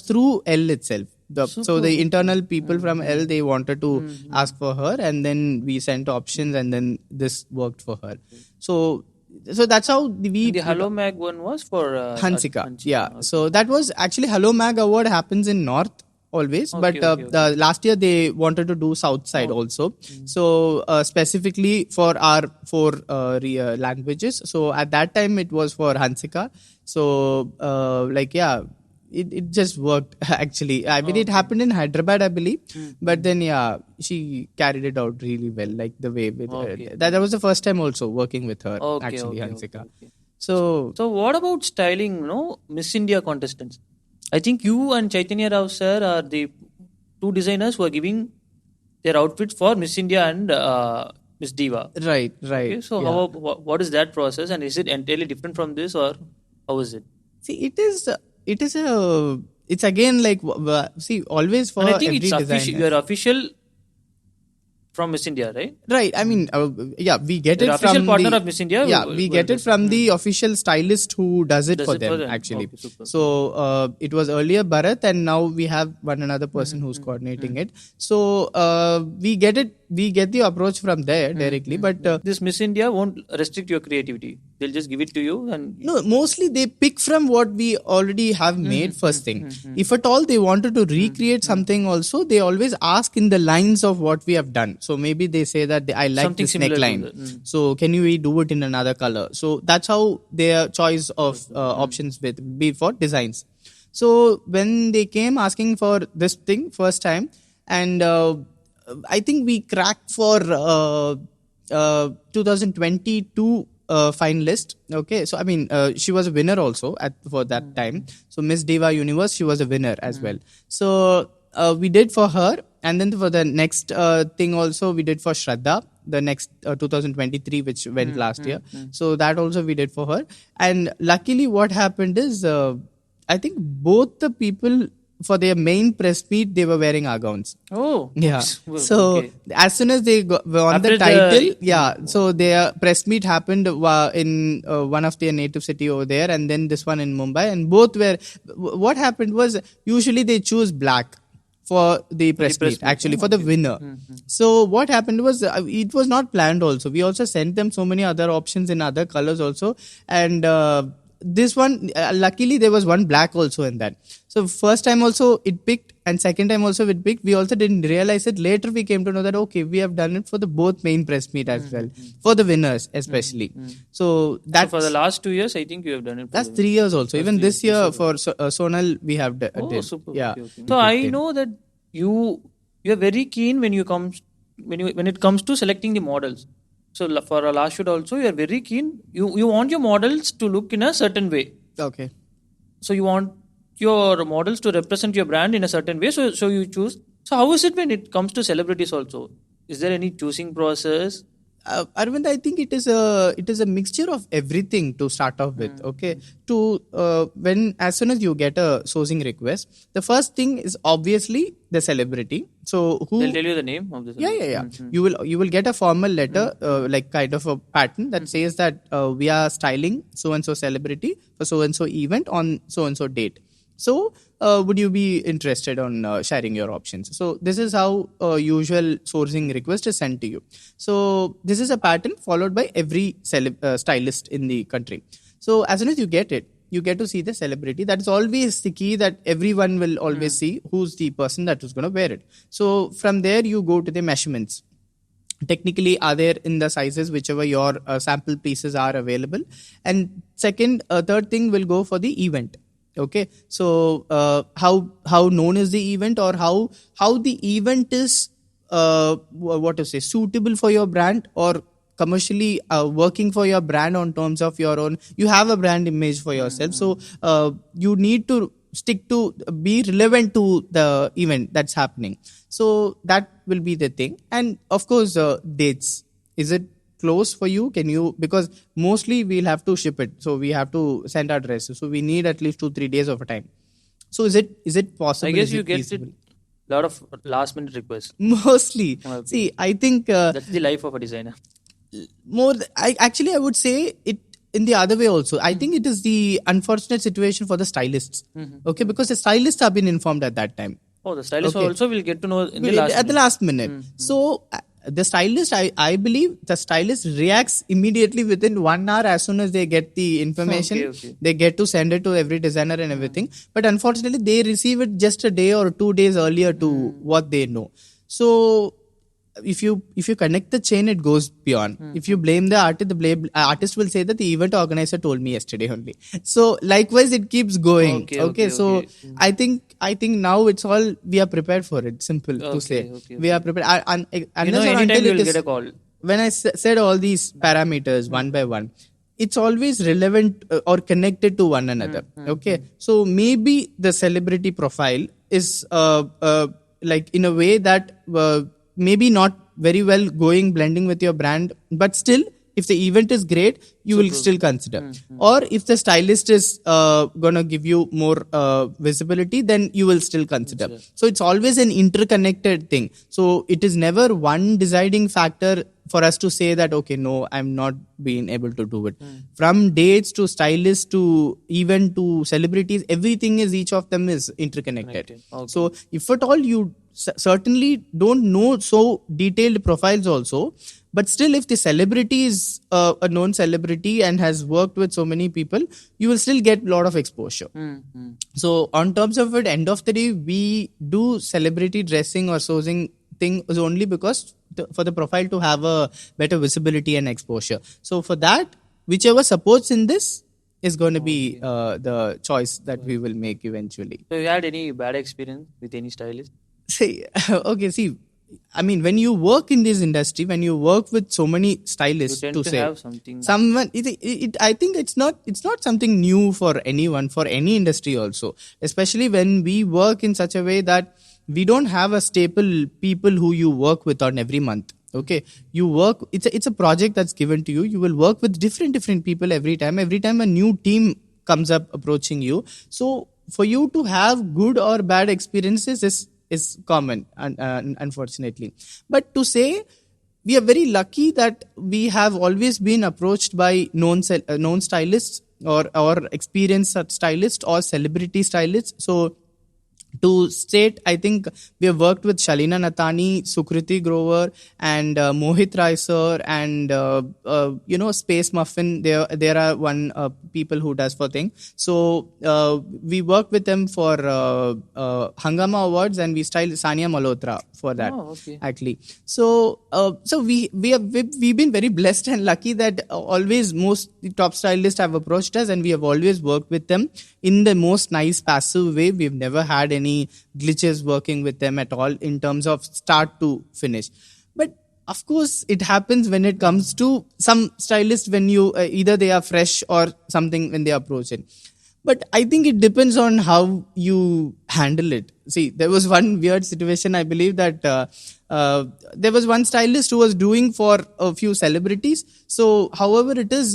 B: through L itself. So the internal people from L, they wanted to ask for her, and then we sent options, and then this worked for her. So that's how the
A: Hello Mag one was for
B: Hansika. Yeah. Okay. So that was actually Hello Mag award happens in North always, but the last year they wanted to do South side also. So specifically for our 4 languages. So at that time it was for Hansika. So it just worked actually. I mean, it happened in Hyderabad, I believe, but then she carried it out really well, like the way with her. That was the first time also working with her, Hansika.
A: Okay.
B: So
A: what about styling, Miss India contestants? I think you and Chaitanya Rao sir are the 2 designers who are giving their outfits for Miss India and Miss Diva.
B: Right.
A: Okay, so what is that process, and is it entirely different from this, or how is it?
B: See, it's again like, see, always for
A: and I think
B: every
A: it's
B: designer.
A: You are official from Miss India, right?
B: Right. I mean, we get
A: You're
B: it from
A: official partner of Miss India.
B: Yeah, we get it from the official stylist who does it for them, actually.
A: Okay,
B: so it was earlier Bharat, and now we have one another person who's coordinating it. So we get it we get the approach from there directly. But
A: this Miss India won't restrict your creativity. They'll just give it to you and
B: no, mostly they pick from what we already have made first thing. If at all they wanted to recreate something also, they always ask in the lines of what we have done. So maybe they say that I like
A: something
B: this
A: similar to
B: neckline.
A: that.
B: So can you do it in another color? So that's how their choice of options with be for designs. So when they came asking for this thing first time, and I think we cracked for 2022 finalist. Okay, so I mean she was a winner also for that time. So Miss Diva Universe, she was a winner as well. So we did for her, and then for the next thing also we did for Shraddha, the next 2023 which went last year. So that also we did for her, and luckily what happened is I think both the people for their main press meet they were wearing our gowns.
A: Oh,
B: yeah.
A: well,
B: So
A: okay.
B: as soon as they won
A: After
B: the title, so their press meet happened in one of their native city over there, and then this one in Mumbai, and both were. What happened was usually they choose black for the press meet, actually for the winner. So what happened was it was not planned also. We also sent them so many other options in other colors also, and this one luckily there was one black also in that. So first time also it picked, and second time also it picked. We also didn't realize it. Later we came to know that okay, we have done it for the both main press meet as well, for the winners especially. So that's
A: So for the last 2 years, I think you have done it.
B: that's 3 years also. Even this year for Sonal we have did.
A: Super.
B: Yeah.
A: Okay. So I know that you're very keen when it comes to selecting the models. So for a last shoot also, you are very keen. You want your models to look in a certain way.
B: Okay.
A: So you want your models to represent your brand in a certain way. So you choose. So how is it when it comes to celebrities also? Is there any choosing process?
B: Arvind, I think it is a mixture of everything to start off with. Okay, when as soon as you get a sourcing request, the first thing is obviously the celebrity. So
A: They'll tell you the name of the celebrity.
B: Yeah. You will get a formal letter, like kind of a pattern that says that we are styling so and so celebrity for so and so event on so and so date. So, would you be interested on sharing your options? So, this is how usual sourcing request is sent to you. So, this is a pattern followed by every stylist in the country. So, as soon as you get it, you get to see the celebrity. That is always the key that everyone will always see who's the person that is going to wear it. So, from there, you go to the measurements. Technically, are there in the sizes whichever your sample pieces are available. And third thing will go for the event. Okay, so how known is the event, or how the event is suitable for your brand, or commercially working for your brand on terms of your own. You have a brand image for yourself, so you need to be relevant to the event that's happening. So that will be the thing, and of course dates. Is it close for you? Can you, because mostly we'll have to ship it, so we have to send our dresses, so we need at least 2-3 days of a time. So is it possible?
A: I guess you get a lot of last minute requests.
B: Mostly. See, I think
A: that's the life of a designer.
B: I would say it in the other way also. I think it is the unfortunate situation for the stylists. Okay, because the stylists have been informed at that time.
A: Oh, the stylist also will get to know in the
B: last minute. So the stylist, I believe the stylist reacts immediately within 1 hour as soon as they get the information.
A: Okay.
B: They get to send it to every designer and everything. But unfortunately, they receive it just a day or 2 days earlier to what they know. So if you connect the chain, it goes beyond. If you blame the artist, artist will say that the event organizer told me yesterday only. So likewise, it keeps going. Okay. So I think now it's all, we are prepared for it. Simple to say. We are prepared.
A: Anytime you will get a call.
B: When I said all these parameters one by one, it's always relevant or connected to one another. Okay. So maybe the celebrity profile is like in a way that maybe not very well blending with your brand, but still, if the event is great, you will still consider. Or if the stylist is gonna give you more visibility, then you will still consider. So it's always an interconnected thing. So it is never one deciding factor for us to say that, okay, no, I'm not being able to do it. From dates to stylists to even to celebrities, everything is, each of them is interconnected.
A: Okay.
B: So if at all you certainly don't know so detailed profiles also, but still if the celebrity is a known celebrity and has worked with so many people, you will still get a lot of exposure. So on terms of it, end of the day, we do celebrity dressing or sourcing thing is only because for the profile to have a better visibility and exposure. So for that, whichever supports in this is going to be the choice that we will make eventually.
A: So you had any bad experience with any stylist?
B: See, I mean, when you work in this industry, when you work with so many stylists,
A: You tend to have something.
B: someone, I think it's not something new for anyone, for any industry also. Especially when we work in such a way that we don't have a staple people who you work with on every month. Okay, you work. It's a project that's given to you. You will work with different people every time. Every time a new team comes up approaching you. So for you to have good or bad experiences is common, unfortunately. But to say, we are very lucky that we have always been approached by known stylists or experienced stylists or celebrity stylists. So to state, I think we have worked with Shalina Nathani, Sukriti Grover, and Mohit Rai sir, and Space Muffin. There are one people who does for thing. So we worked with them for Hangama Awards, and we styled Sania Malhotra for that.
A: Oh, okay.
B: Actually, so we've been very blessed and lucky that always most the top stylists have approached us, and we have always worked with them in the most nice passive way. We've never had any glitches working with them at all in terms of start to finish. But of course, it happens when it comes to some stylists, when you either they are fresh or something when they approach it. But I think it depends on how you handle it. See, there was one weird situation. I believe that there was one stylist who was doing for a few celebrities. So, however it is,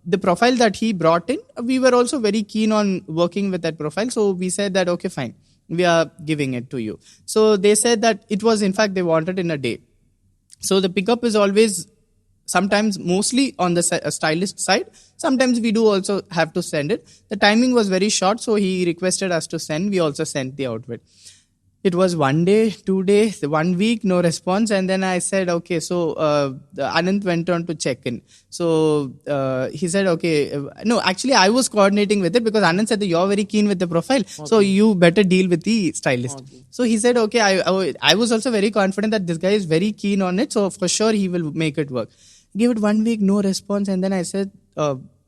B: the profile that he brought in, we were also very keen on working with that profile. So, we said that, okay, fine, we are giving it to you. So, they said that it was, in fact, they wanted in a day. So, the pickup is always sometimes mostly on the stylist side. Sometimes we do also have to send it. The timing was very short, so he requested us to send. We also sent the outfit. It was 1 day, 2 days, 1 week, no response. And then I said, okay, so Anand went on to check in. So he said, okay, no, actually I was coordinating with it because Anand said that you're very keen with the profile. Okay. So you better deal with the stylist. Okay. So he said, okay, I was also very confident that this guy is very keen on it. So for sure he will make it work. Give it 1 week, no response. And then I said,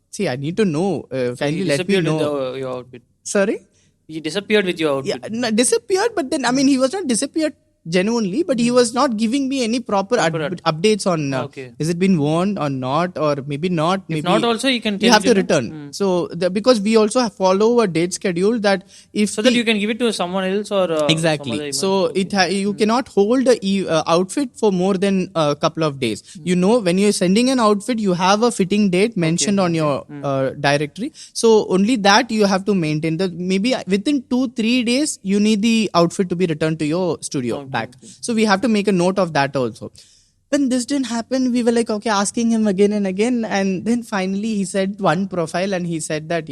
B: see, I need to know. Can you let me know?
A: Your outfit.
B: Sorry?
A: He disappeared with your outfit.
B: Yeah, disappeared, but then, I mean, he was not disappeared genuinely, but he was not giving me any proper updates on is it been worn or not, or maybe not. Maybe
A: if not, also you can tell
B: you have to return. So because we also follow a date schedule that if
A: so that you can give it to someone else or
B: exactly. So you cannot hold a outfit for more than a couple of days. You know, when you're sending an outfit, you have a fitting date mentioned on your directory. So only that you have to maintain. Maybe within 2-3 days you need the outfit to be returned to your studio. Back. So we have to make a note of that also. When this didn't happen, we were like, okay, asking him again and again. And then finally he said one profile and he said that,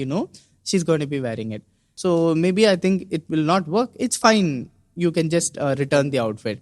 B: she's going to be wearing it. So maybe I think it will not work. It's fine. You can just return the outfit.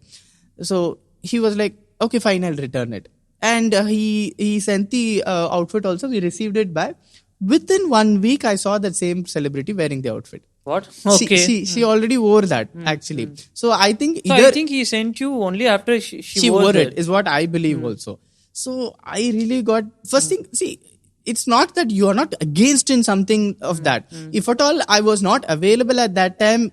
B: So he was like, okay, fine, I'll return it. And he sent the outfit also. We received it back. Within 1 week, I saw that same celebrity wearing the outfit.
A: What? Okay.
B: She already wore that actually. So I think
A: I think he sent you only after she wore
B: it is what I believe also. So I really got first thing. See, it's not that you are not against in something of that. If at all I was not available at that time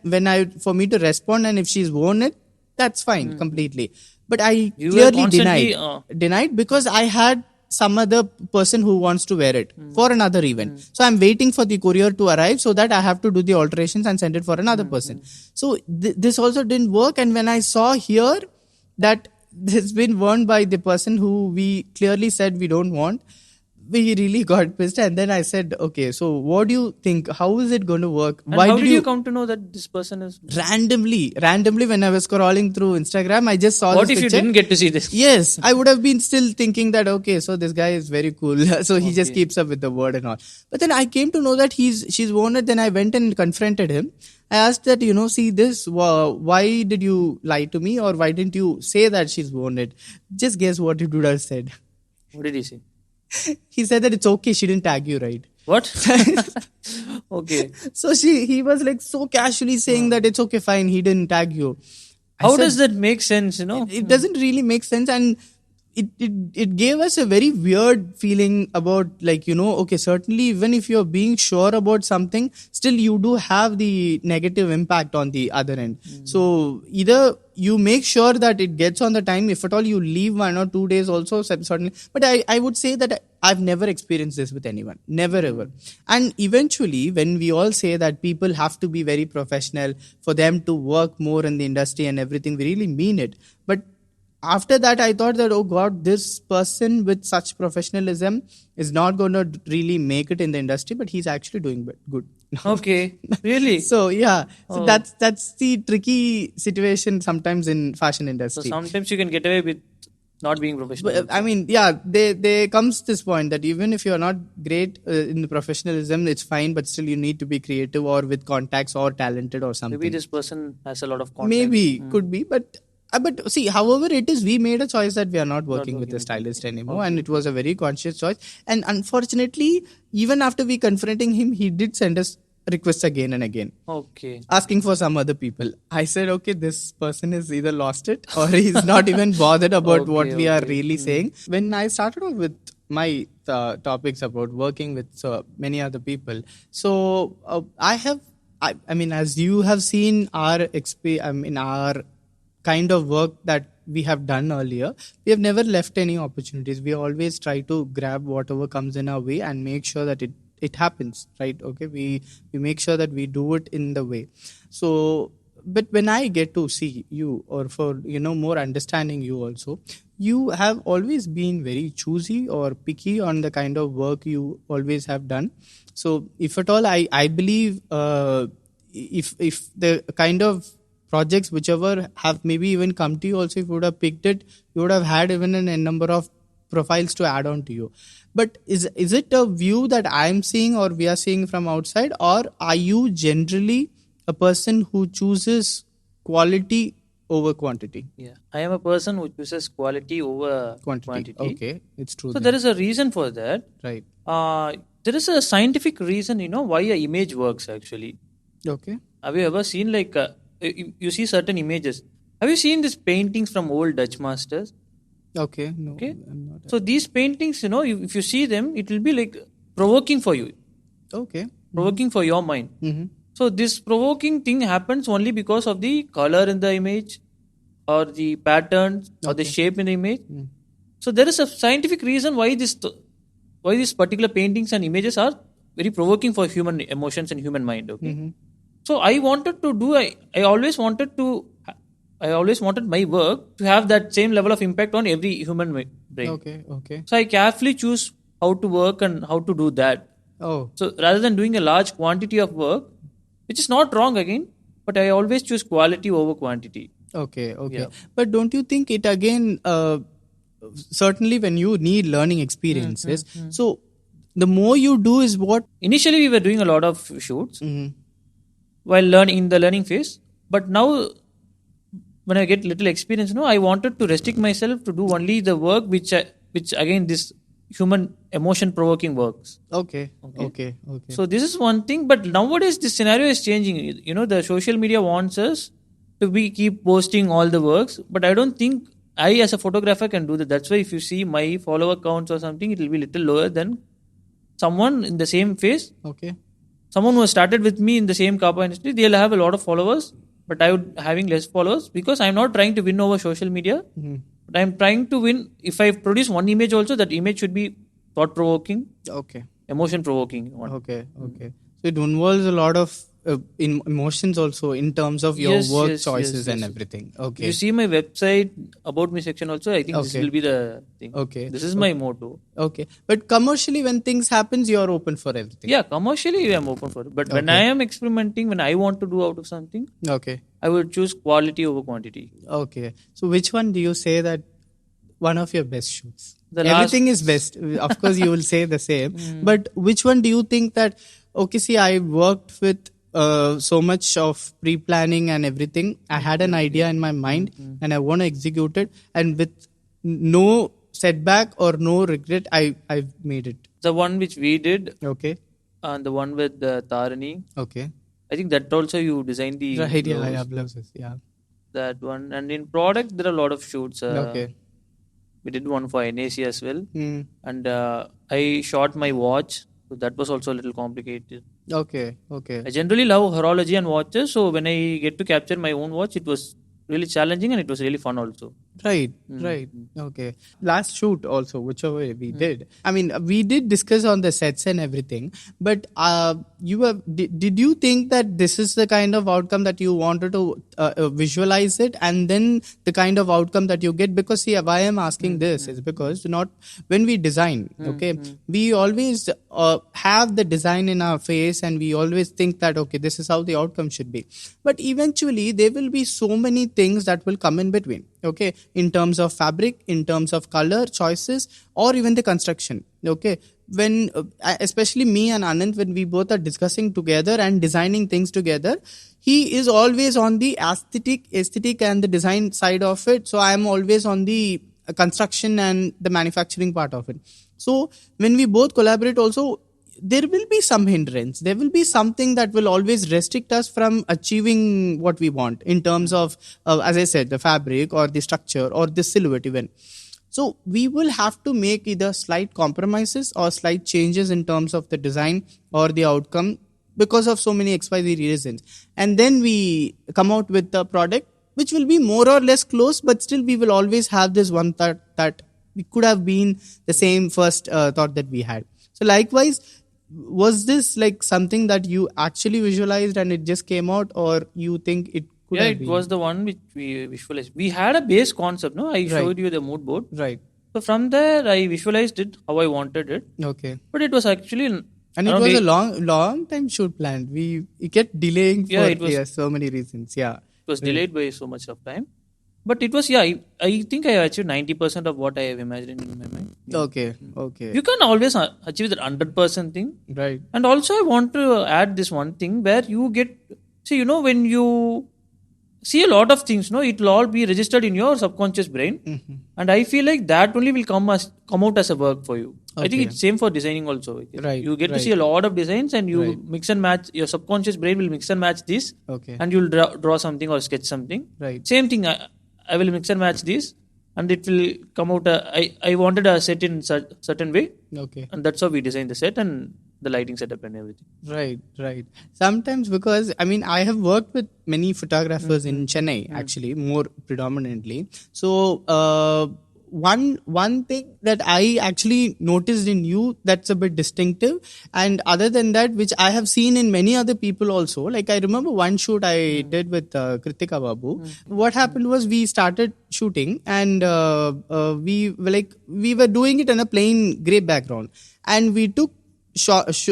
B: for me to respond, and if she's worn it, that's fine completely. But I clearly denied because I had some other person who wants to wear it for another event. So I'm waiting for the courier to arrive so that I have to do the alterations and send it for another person. So this also didn't work. And when I saw here that this has been worn by the person who we clearly said we don't want, we really got pissed. And then I said, okay, so what do you think? How is it going to work?
A: And how did you come to know that this person is...
B: Randomly, when I was scrolling through Instagram, I just saw
A: What
B: this
A: if
B: picture.
A: you didn't get to see this?
B: Yes, I would have been still thinking that, okay, so this guy is very cool. So he just keeps up with the word and all. But then I came to know that she's worn it. Then I went and confronted him. I asked that, see this, why did you lie to me, or why didn't you say that she's worn it? Just guess what he would have said.
A: What did he say?
B: He said that it's okay, she didn't tag you, right?
A: What? Okay.
B: So he was like so casually saying that it's okay, fine, he didn't tag you.
A: How does that make sense,
B: It doesn't really make sense, and it gave us a very weird feeling about, like, okay, certainly even if you're being sure about something, still you do have the negative impact on the other end. So either you make sure that it gets on the time, if at all you leave 1 or 2 days also, certainly. But I would say that I've never experienced this with anyone, never ever. And eventually, when we all say that people have to be very professional for them to work more in the industry and everything, we really mean it. But after that, I thought that, oh God, this person with such professionalism is not going to really make it in the industry, but he's actually doing good.
A: Okay, really?
B: So yeah, so that's the tricky situation sometimes in fashion industry.
A: So sometimes you can get away with not being professional.
B: But, I mean, yeah, there comes this point that even if you're not great in the professionalism, it's fine, but still you need to be creative or with contacts or talented or something.
A: Maybe this person has a lot of contacts.
B: Maybe, could be, but see, however it is, we made a choice that we are not working with a stylist anymore, and it was a very conscious choice. And unfortunately, even after we confronting him, he did send us requests again and again.
A: Okay.
B: Asking for some other people. I said, okay, this person has either lost it or he's not even bothered about what we are really saying. When I started off with my topics about working with many other people, so I mean, as you have seen our our kind of work that we have done earlier, we have never left any opportunities. We always try to grab whatever comes in our way and make sure that it happens, right? Okay, we make sure that we do it in the way. So, but when I get to see you, or for more understanding you also, you have always been very choosy or picky on the kind of work you always have done. So if at all, I believe if the kind of projects whichever have maybe even come to you also, if you would have picked it, you would have had even a number of profiles to add on to you. But is it a view that I'm seeing or we are seeing from outside, or are you generally a person who chooses quality over quantity?
A: Yeah, I am a person who chooses quality over quantity.
B: Okay, it's true.
A: So there is a reason for that.
B: Right.
A: There is a scientific reason, why an image works actually.
B: Okay.
A: Have you ever seen you see certain images? Have you seen these paintings from old Dutch masters?
B: Okay. No.
A: Okay.
B: I'm not.
A: So these paintings, if you see them, it will be like provoking for you.
B: Okay.
A: Provoking for your mind.
B: Mm-hmm.
A: So this provoking thing happens only because of the color in the image, or the patterns, or the shape in the image.
B: Mm.
A: So there is a scientific reason why these particular paintings and images are very provoking for human emotions and human mind. Okay.
B: Mm-hmm.
A: So I wanted to do. I always wanted my work to have that same level of impact on every human brain.
B: Okay.
A: So I carefully choose how to work and how to do that.
B: Oh.
A: So rather than doing a large quantity of work, which is not wrong again, but I always choose quality over quantity.
B: Okay.
A: Yeah.
B: But don't you think it again? Certainly, when you need learning experiences, so the more you do is what.
A: Initially, we were doing a lot of shoots while in the learning phase, but now, when I get little experience, I wanted to restrict myself to do only the work which again this human emotion provoking works.
B: Okay.
A: So this is one thing, but nowadays this scenario is changing. The social media wants us to keep posting all the works, but I don't think I as a photographer can do that. That's why if you see my follower counts or something, it will be little lower than someone in the same phase.
B: Okay.
A: Someone who has started with me in the same kappa industry, they'll have a lot of followers, but I would having less followers because I'm not trying to win over social media. But I'm trying to win. If I produce one image also, that image should be thought provoking.
B: Okay.
A: Emotion provoking.
B: Okay. So it involves a lot of in emotions also in terms of your
A: Yes,
B: work
A: yes,
B: choices
A: yes,
B: and
A: yes.
B: everything. Okay.
A: You see my website about me section also. I think this
B: Okay.
A: will be the thing.
B: Okay.
A: This is my motto.
B: Okay. But commercially, when things happens, you're open for everything.
A: Yeah, commercially I'm open for it. But when I am experimenting, when I want to do out of something,
B: Okay.
A: I would choose quality over quantity.
B: Okay. So which one do you say that one of your best shoots?
A: The
B: Everything is best. Of course, you will say the same. But which one do you think that, okay, see, I worked with so much of pre-planning and everything. I had an idea in my mind and I want to execute it. And with no setback or no regret, I've made it.
A: The one which we did
B: Okay.
A: and the one with Tarani.
B: Okay.
A: I think that also you designed the
B: Right.
A: blouse.
B: Yeah. Blouses. Yeah.
A: That one. And in product, there are a lot of shoots.
B: Okay.
A: We did one for NAC as well.
B: Mm.
A: And I shot my watch. So that was also a little complicated.
B: Okay. Okay.
A: I generally love horology and watches. So when I get to capture my own watch, it was really challenging and it was really fun also.
B: Right. Okay. Last shoot also, whichever we did. I mean, we did discuss on the sets and everything, but did you think that this is the kind of outcome that you wanted to visualize it, and then the kind of outcome that you get? Because see, why I'm asking this is because not when we design, okay, we always have the design in our face, and we always think that okay, this is how the outcome should be. But eventually, there will be so many things that will come in between. Okay, in terms of fabric, in terms of color choices, or even the construction. Okay, when especially me and Anand, when we both are discussing together and designing things together, he is always on the aesthetic and the design side of it. So I am always on the construction and the manufacturing part of it. So when we both collaborate also, there will be some hindrance. There will be something that will always restrict us from achieving what we want in terms of, as I said, the fabric or the structure or the silhouette even. So we will have to make either slight compromises or slight changes in terms of the design or the outcome because of so many XYZ reasons. And then we come out with the product which will be more or less close, but still we will always have this one thought that we could have been the same first thought that we had. So likewise, was this like something that you actually visualized and it just came out, or you think it could have been?
A: It was the one which we visualized. We had a base concept, no? I showed you the mood board.
B: Right.
A: So from there, I visualized it how I wanted it.
B: Okay.
A: But it was actually...
B: And it was a long time shoot planned. It kept delaying for so many reasons. Yeah.
A: It was delayed by so much of time. But it was, I think I achieved 90% of what I have imagined in my mind. Yeah.
B: Okay.
A: You can't always achieve that 100% thing.
B: Right.
A: And also I want to add this one thing where you get, when you see a lot of things, it will all be registered in your subconscious brain. Mm-hmm. And I feel like that only will come out as a work for you. Okay. I think it's same for designing also.
B: Right.
A: You get to see a lot of designs and you mix and match. Your subconscious brain will mix and match this.
B: Okay.
A: And you'll draw something or sketch something.
B: Right.
A: Same thing. I will mix and match this, and it will come out. I wanted a set in certain way.
B: Okay.
A: And that's how we designed the set and the lighting setup and everything.
B: Right. Sometimes because I have worked with many photographers in Chennai, actually, more predominantly. So one thing that I actually noticed in you that's a bit distinctive, and other than that, which I have seen in many other people also. Like I remember one shoot I did with Kritika Babu. What happened was we started shooting and we were doing it in a plain grey background, and we took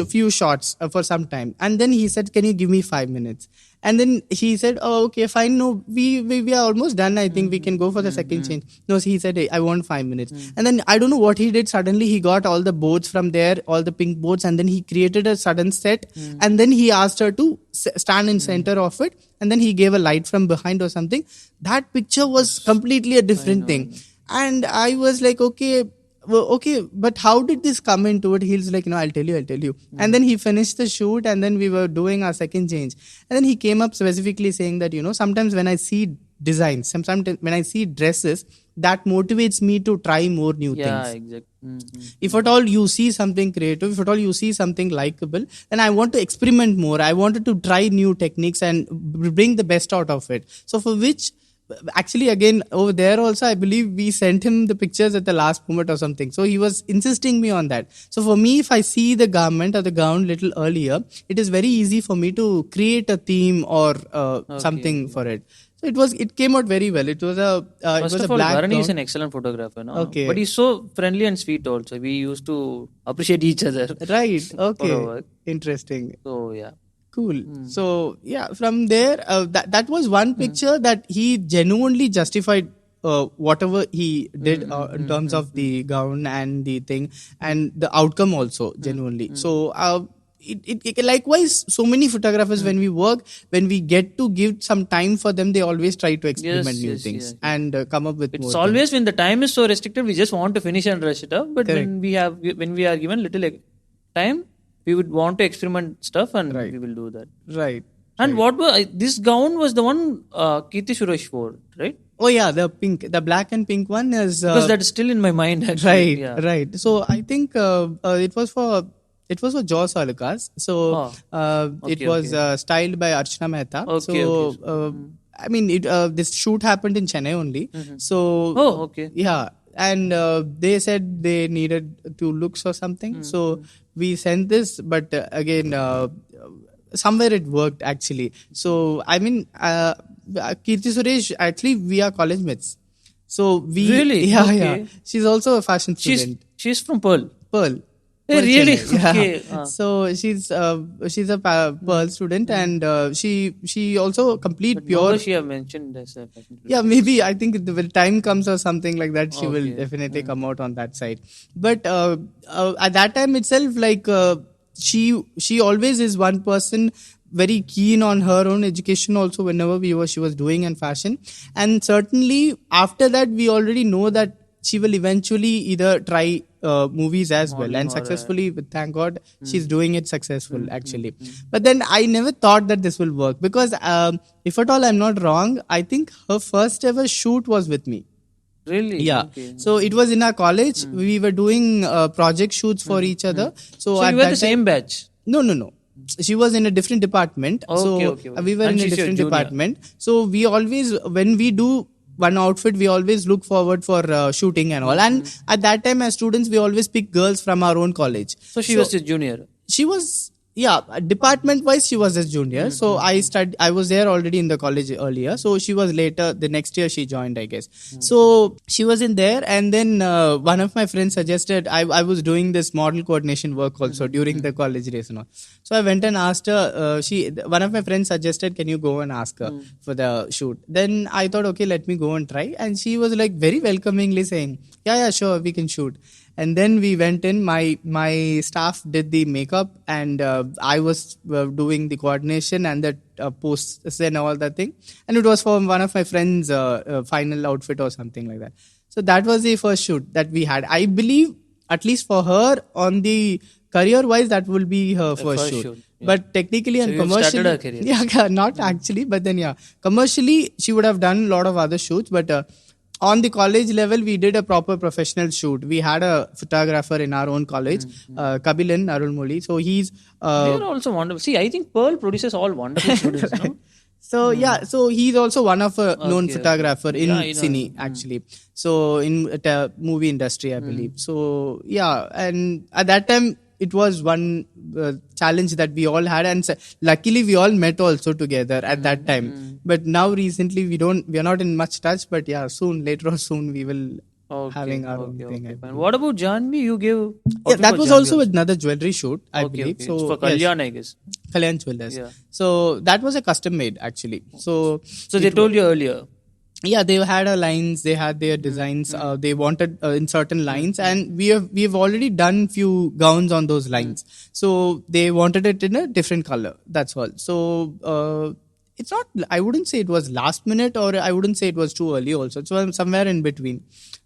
B: few shots for some time, and then he said, "Can you give me 5 minutes?" And then he said, "Oh, okay, fine. No, we are almost done. I think we can go for the second change." No, he said, "Hey, I want 5 minutes." And then I don't know what he did. Suddenly he got all the boards from there, all the pink boards, and then he created a sudden set. And then he asked her to stand in center of it, and then he gave a light from behind or something. That picture was completely a different thing. And I was like, okay, but how did this come into it? He's like, I'll tell you. And then he finished the shoot, and then we were doing our second change. And then he came up specifically saying that, sometimes when I see designs, sometimes when I see dresses, that motivates me to try more new things.
A: Yeah, exactly. Mm-hmm.
B: If at all you see something creative, if at all you see something likable, then I want to experiment more. I wanted to try new techniques and bring the best out of it. So for which actually, again, over there also, I believe we sent him the pictures at the last moment or something. So he was insisting me on that. So for me, if I see the garment or the gown little earlier, it is very easy for me to create a theme or something for it. So it came out very well. It was a
A: First of all,
B: black
A: Bharani
B: gown.
A: is an excellent photographer, no?
B: Okay.
A: But he's so friendly and sweet also. We used to appreciate each other.
B: Right.
A: for our
B: Okay.
A: work.
B: Interesting.
A: So yeah.
B: Cool. So yeah, from there, that was one picture that he genuinely justified whatever he did in terms of the gown and the thing and the outcome also genuinely. So it likewise, so many photographers when we work, when we get to give some time for them, they always try to experiment new things and come up with more.
A: It's always when the time is so restricted, we just want to finish and rush it up. But
B: Correct.
A: when we are given little time, we would want to experiment stuff and
B: Right.
A: we will do that.
B: Right.
A: And what was this gown was the one Keerthi Suresh wore, right?
B: Oh yeah, the black and pink one is
A: Because that is still in my mind. Actually.
B: right,
A: Yeah.
B: right. So I think it was for Jaws Alucas. So it was styled by Archana Mehta. I mean, this shoot happened in Chennai only. So yeah, and they said they needed 2 looks or something. So we sent this, but again, somewhere it worked actually. So I mean, Keerthi Suresh, actually we are college mates. So we
A: Really?
B: yeah. She's also a fashion student.
A: She's from Pearl. Hey,
B: Pearl
A: really?
B: Chennai.
A: Okay.
B: So she's a Pearl student, and she also complete pure.
A: She have mentioned as a fashion.
B: Yeah, maybe I think when time comes or something like that, she will definitely come out on that side. But at that time itself, like she always is one person very keen on her own education also whenever she was doing in fashion, and certainly after that we already know that she will eventually either try movies as well, and successfully, thank God, she's doing it successful actually. But then I never thought that this will work because if at all I'm not wrong, I think her first ever shoot was with me.
A: Really?
B: Yeah.
A: Okay.
B: So it was in our college. We were doing project shoots for each other. So
A: you were the same batch?
B: No. She was in a different department. We were in a different department. So we always, when we do one outfit, we always look forward for shooting and all. And at that time, as students, we always pick girls from our own college.
A: So she was a junior?
B: She was, department wise, she was a junior. So I was there already in the college earlier. So she was later, the next year she joined, I guess. So she was in there, and then one of my friends suggested, I was doing this model coordination work also during the college days and all. So I went and asked her, one of my friends suggested, can you go and ask her for the shoot? Then I thought, okay, let me go and try. And she was like very welcomingly saying, yeah, sure, we can shoot. And then we went in, my staff did the makeup, and I was doing the coordination and the posts and all that thing. And it was for one of my friends' final outfit or something like that. So that was the first shoot that we had. I believe, at least for her, on the career-wise, that will be her first shoot. Yeah. But technically and commercially,
A: started her career.
B: Not actually, but then commercially, she would have done a lot of other shoots, but on the college level, we did a proper professional shoot. We had a photographer in our own college, Kabilan Arulmoli. So he's...
A: They're also wonderful. See, I think Pearl produces all wonderful students, no?
B: So so he's also one of a known photographer in cine, actually. So in movie industry, I believe. So and at that time, it was one challenge that we all had, and luckily we all met also together at that time. But now recently we are not in much touch, but later or soon we will having our own thing.
A: And what about Janhvi? You gave
B: that was also another jewelry shoot, I believe.
A: So it's for Kalyan, I guess.
B: Kalyan Jewelers. Yeah. So that was a custom made actually. So
A: they told you earlier.
B: Yeah, they had lines, they had their designs, they wanted in certain lines, and we've already done few gowns on those lines. So they wanted it in a different color. That's all. So it's not, I wouldn't say it was last minute, or I wouldn't say it was too early also. It's somewhere in between.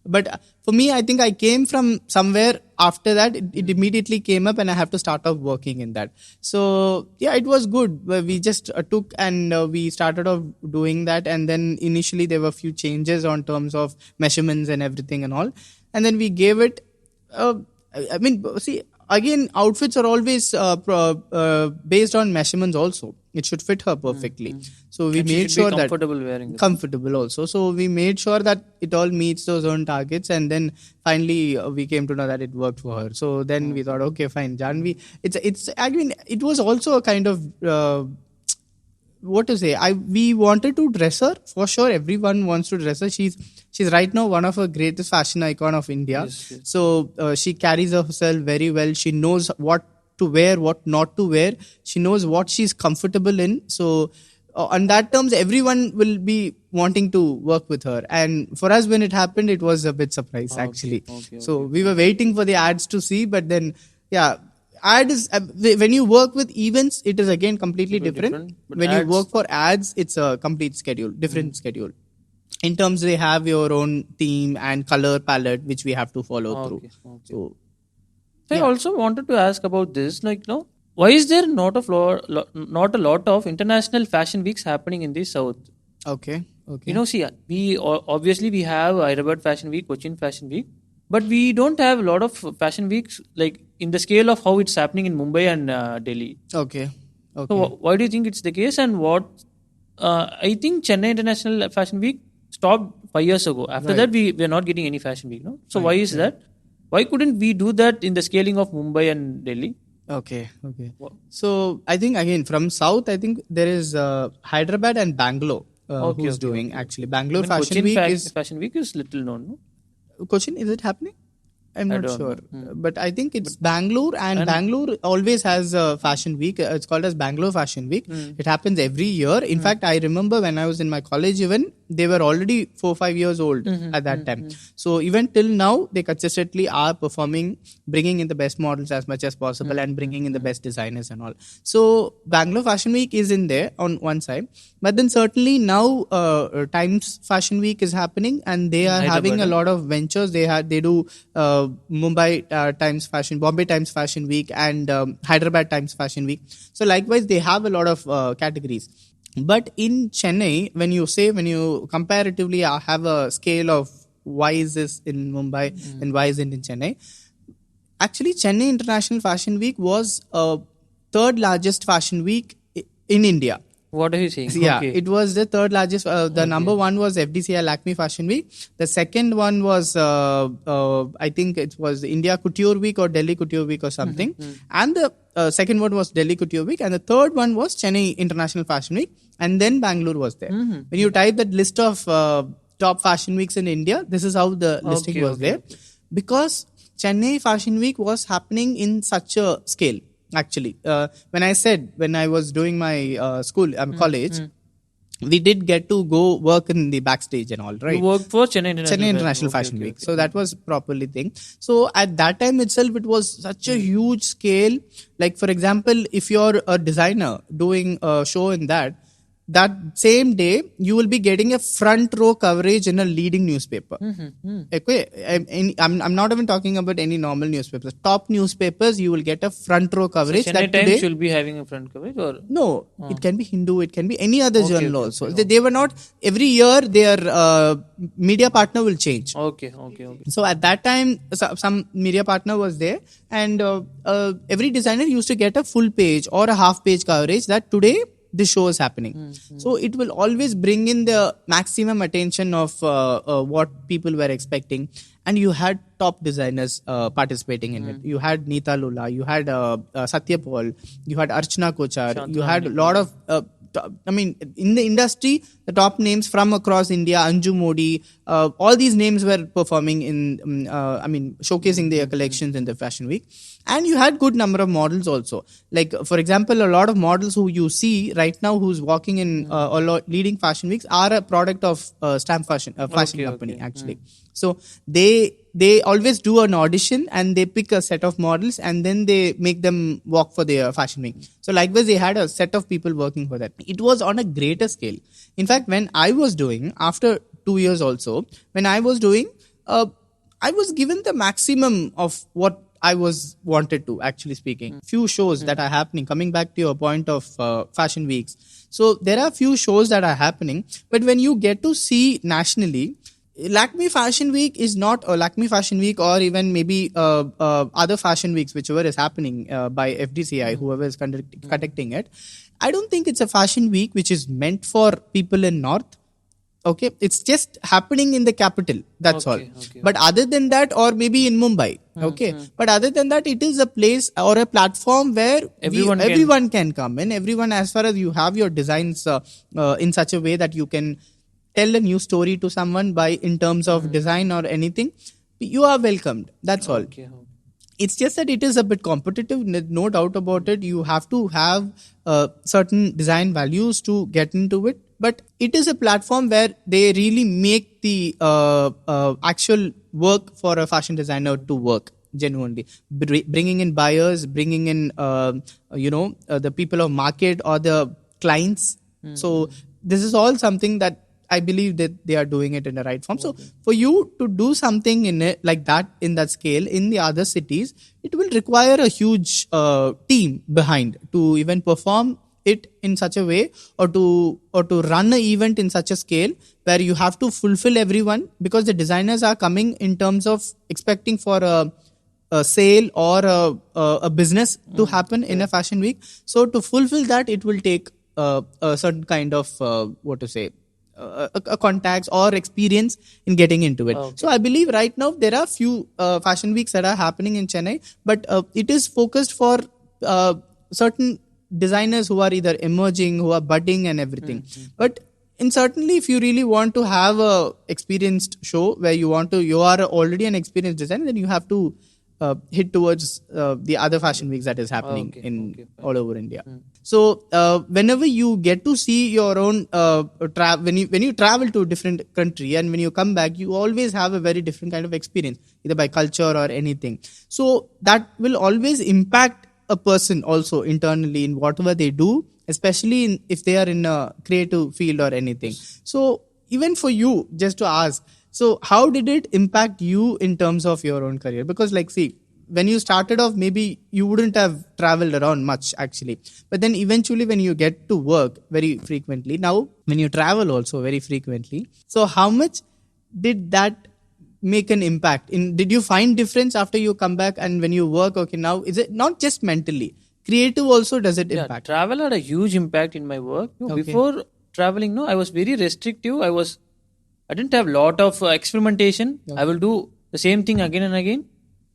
B: But for me, I think I came from somewhere after that. It immediately came up, and I have to start off working in that. So it was good. We just took and we started off doing that. And then initially there were a few changes on terms of measurements and everything and all. And then we gave it, again, outfits are always based on measurements also. It should fit her perfectly. So we
A: And she
B: made
A: should
B: sure
A: be
B: that
A: comfortable wearing it.
B: comfortable also. So we made sure that it all meets those own targets, and then finally we came to know that it worked for her. So then we thought, okay, fine, Janhvi. It's I mean, it was also a kind of what to say. We wanted to dress her for sure. Everyone wants to dress her. She's right now one of the greatest fashion icon of India.
A: Yes.
B: So she carries herself very well. She knows what to wear, what not to wear. She knows what she's comfortable in. So on that terms, everyone will be wanting to work with her. And for us, when it happened, it was a bit surprise actually. So we were waiting for the ads to see, but then ad is when you work with events, it is again completely different.
A: But
B: When
A: ads,
B: you work for ads, it's a complete schedule, different schedule. In terms, they have your own theme and color palette which we have to follow through. So
A: I also wanted to ask about this, why is there not a lot of international fashion weeks happening in the south?
B: okay.
A: See, we obviously we have Hyderabad Fashion Week, Cochin Fashion Week, but we don't have a lot of fashion weeks like in the scale of how it's happening in Mumbai and Delhi.
B: Okay.
A: So why do you think it's the case? And what I think Chennai International Fashion Week stopped 5 years ago. After that, we are not getting any fashion week. No. So why is that? Why couldn't we do that in the scaling of Mumbai and Delhi?
B: Okay. So I think again from south, I think there is Hyderabad and Bangalore who's doing actually. Bangalore Fashion
A: Cochin
B: Week is
A: Fashion Week is little known. No?
B: Cochin. Is it happening? I'm not
A: don't
B: sure,
A: know.
B: but I think it's Bangalore, and Bangalore always has a fashion week. It's called as Bangalore Fashion Week. It happens every year. In fact, I remember when I was in my college, even they were already 4 or 5 years old at that time. So even till now, they consistently are performing, bringing in the best models as much as possible, and bringing in the best designers and all. So Bangalore Fashion Week is in there on one side, but then certainly now Times Fashion Week is happening, and they are having a lot of ventures. They do Mumbai Times Fashion, Bombay Times Fashion Week, and Hyderabad Times Fashion Week. So likewise, they have a lot of categories. But in Chennai, when you comparatively have a scale of why is this in Mumbai and why is it in Chennai? Actually, Chennai International Fashion Week was third largest fashion week in India.
A: What are you saying?
B: Yeah, it was the third largest. The number one was FDCI Lakme Fashion Week. The second one was, I think it was India Couture Week or Delhi Couture Week or something. And the second one was Delhi Couture Week. And the third one was Chennai International Fashion Week. And then Bangalore was there. When you type that list of top fashion weeks in India, this is how the listing was there. Because Chennai Fashion Week was happening in such a scale. Actually, when I was doing my college, we did get to go work in the backstage and all, right?
A: You worked for Chennai
B: International Fashion Week. So that was properly thing. So at that time itself, it was such a huge scale. Like, for example, if you're a designer doing a show in that same day, you will be getting a front row coverage in a leading newspaper. Okay, I'm not even talking about any normal newspapers. Top newspapers, you will get a front row coverage.
A: So Chennai Times will be having a front coverage, or
B: no? It can be Hindu. It can be any other journal also. They were not every year. Their media partner will change.
A: Okay.
B: So at that time, some media partner was there, and every designer used to get a full page or a half page coverage that today this show is happening. So it will always bring in the maximum attention of what people were expecting. And you had top designers participating in it. You had Neeta Lula, you had Satya Paul, you had Archana Kochar, you had a lot of in the industry, the top names from across India, Anju Modi, all these names were performing in, showcasing their collections in the Fashion Week. And you had good number of models also. Like, for example, a lot of models who you see right now who's walking in leading fashion weeks are a product of Stamp Fashion company, actually. So they always do an audition and they pick a set of models and then they make them walk for their fashion week. So likewise, they had a set of people working for that. It was on a greater scale. In fact, when I was doing, after 2 years also, when I was doing, I was given the maximum of what I was wanted to, actually speaking. Few shows that are happening, coming back to your point of fashion weeks. So there are few shows that are happening, but when you get to see nationally, Lakme Fashion Week is not a Lakme Fashion Week, or even maybe other fashion weeks, whichever is happening by FDCI, whoever is conducting it. I don't think it's a fashion week which is meant for people in North. Okay, it's just happening in the capital. That's all. But other than that, or maybe in Mumbai. Okay, but other than that, it is a place or a platform where everyone can come in. Everyone, as far as you have your designs in such a way that you can tell a new story to someone by in terms of design or anything, you are welcomed. That's all. It's just that it is a bit competitive, no doubt about it. You have to have certain design values to get into it. But it is a platform where they really make the actual work for a fashion designer to work genuinely. Bringing in buyers, bringing in, the people of market or the clients. So this is all something that I believe that they are doing it in the right form. So for you to do something in it like that, in that scale, in the other cities, it will require a huge team behind to even perform it in such a way, or to run an event in such a scale where you have to fulfill everyone, because the designers are coming in terms of expecting for a sale or a business to happen in a fashion week. So to fulfill that, it will take a certain kind of a contacts or experience in getting into it. So I believe right now there are few fashion weeks that are happening in Chennai, but it is focused for certain designers who are either emerging, who are budding and everything. But certainly if you really want to have a experienced show where you are already an experienced designer, then you have to hit towards the other fashion weeks that is happening all over India. So whenever you get to see your own when you travel to a different country and when you come back, you always have a very different kind of experience, either by culture or anything. So that will always impact a person also internally in whatever they do, especially if they are in a creative field or anything. So even for you, just to ask, so how did it impact you in terms of your own career? Because when you started off, maybe you wouldn't have traveled around much actually. But then eventually when you get to work very frequently, now when you travel also very frequently, so how much did that make an impact? Did you find difference after you come back and when you work? Okay, now is it not just mentally, creative also, does it impact?
A: Travel had a huge impact in my work. Before traveling, I was very restrictive. I didn't have a lot of experimentation. I will do the same thing again and again.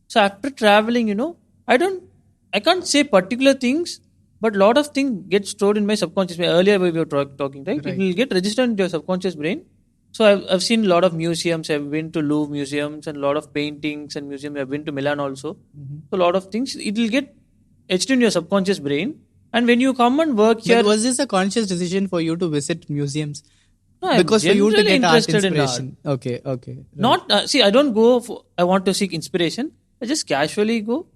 A: So after traveling, I can't say particular things, but a lot of things get stored in my subconscious. Earlier we were talking, right? It will get registered in your subconscious brain. So I've seen a lot of museums. I've been to Louvre museums and a lot of paintings and museums. I've been to Milan also. So a lot of things, it will get etched in your subconscious brain. And when you come and work here...
B: But was this a conscious decision for you to visit museums?
A: No,
B: because for you to get art inspiration.
A: In art.
B: Okay. Right.
A: Not, I don't go I want to seek inspiration. I just casually go.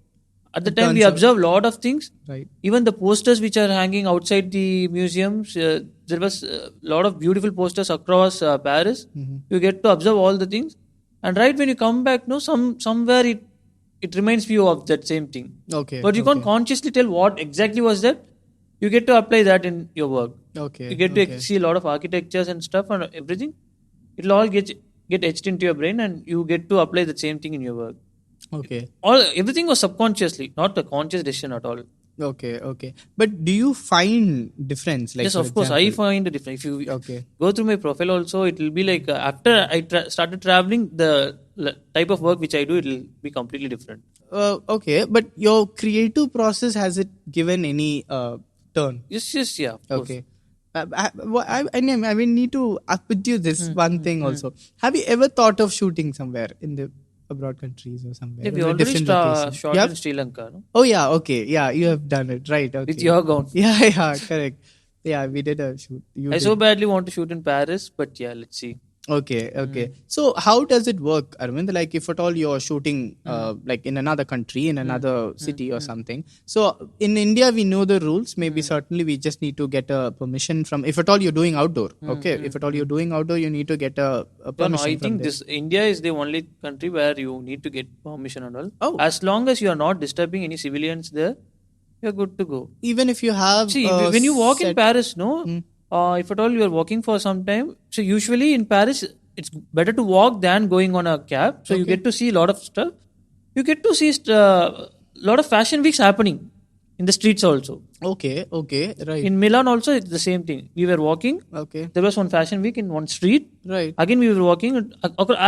A: At the time, we observe a lot of things.
B: Right.
A: Even the posters which are hanging outside the museums, there was a lot of beautiful posters across Paris. You get to observe all the things. And right when you come back, somewhere it reminds you of that same thing.
B: Okay.
A: But you can't consciously tell what exactly was that. You get to apply that in your work.
B: Okay.
A: You get to see a lot of architectures and stuff and everything. It'll all get etched into your brain and you get to apply the same thing in your work.
B: Okay.
A: Everything was subconsciously, not a conscious decision at all.
B: Okay. But do you find difference?
A: Yes, of course. I find a difference. If you go through my profile also, it will be like after I started traveling, the type of work which I do, it will be completely different.
B: Okay. But your creative process, has it given any turn?
A: Yes, yeah.
B: Okay. I need to put you this one thing also. Have you ever thought of shooting somewhere in the abroad countries or somewhere?
A: Yeah, we already shot in Sri Lanka. No?
B: Oh yeah, okay. Yeah, you have done it. Right. Okay.
A: With your gown.
B: Yeah, correct. Yeah, we did a shoot.
A: I so badly want to shoot in Paris, but yeah, let's see.
B: Okay. So how does it work, Arvind? Like if at all you're shooting like in another country, in another city or something. So in India, we know the rules. Maybe certainly we just need to get a permission from, if at all you're doing outdoor. If at all you're doing outdoor, you need to get a permission.
A: I think India is the only country where you need to get permission and all. Oh. As long as you are not disturbing any civilians there, you're good to go.
B: Even if you have...
A: See, when you walk in Paris, if at all you are walking for some time, so usually in Paris, it's better to walk than going on a cab. So you get to see a lot of stuff. You get to see a lot of fashion weeks happening. in the streets also.
B: Okay, right.
A: In Milan also, it's the same thing. We were walking.
B: Okay,
A: There was one fashion week in one street.
B: right.
A: Again, we were walking.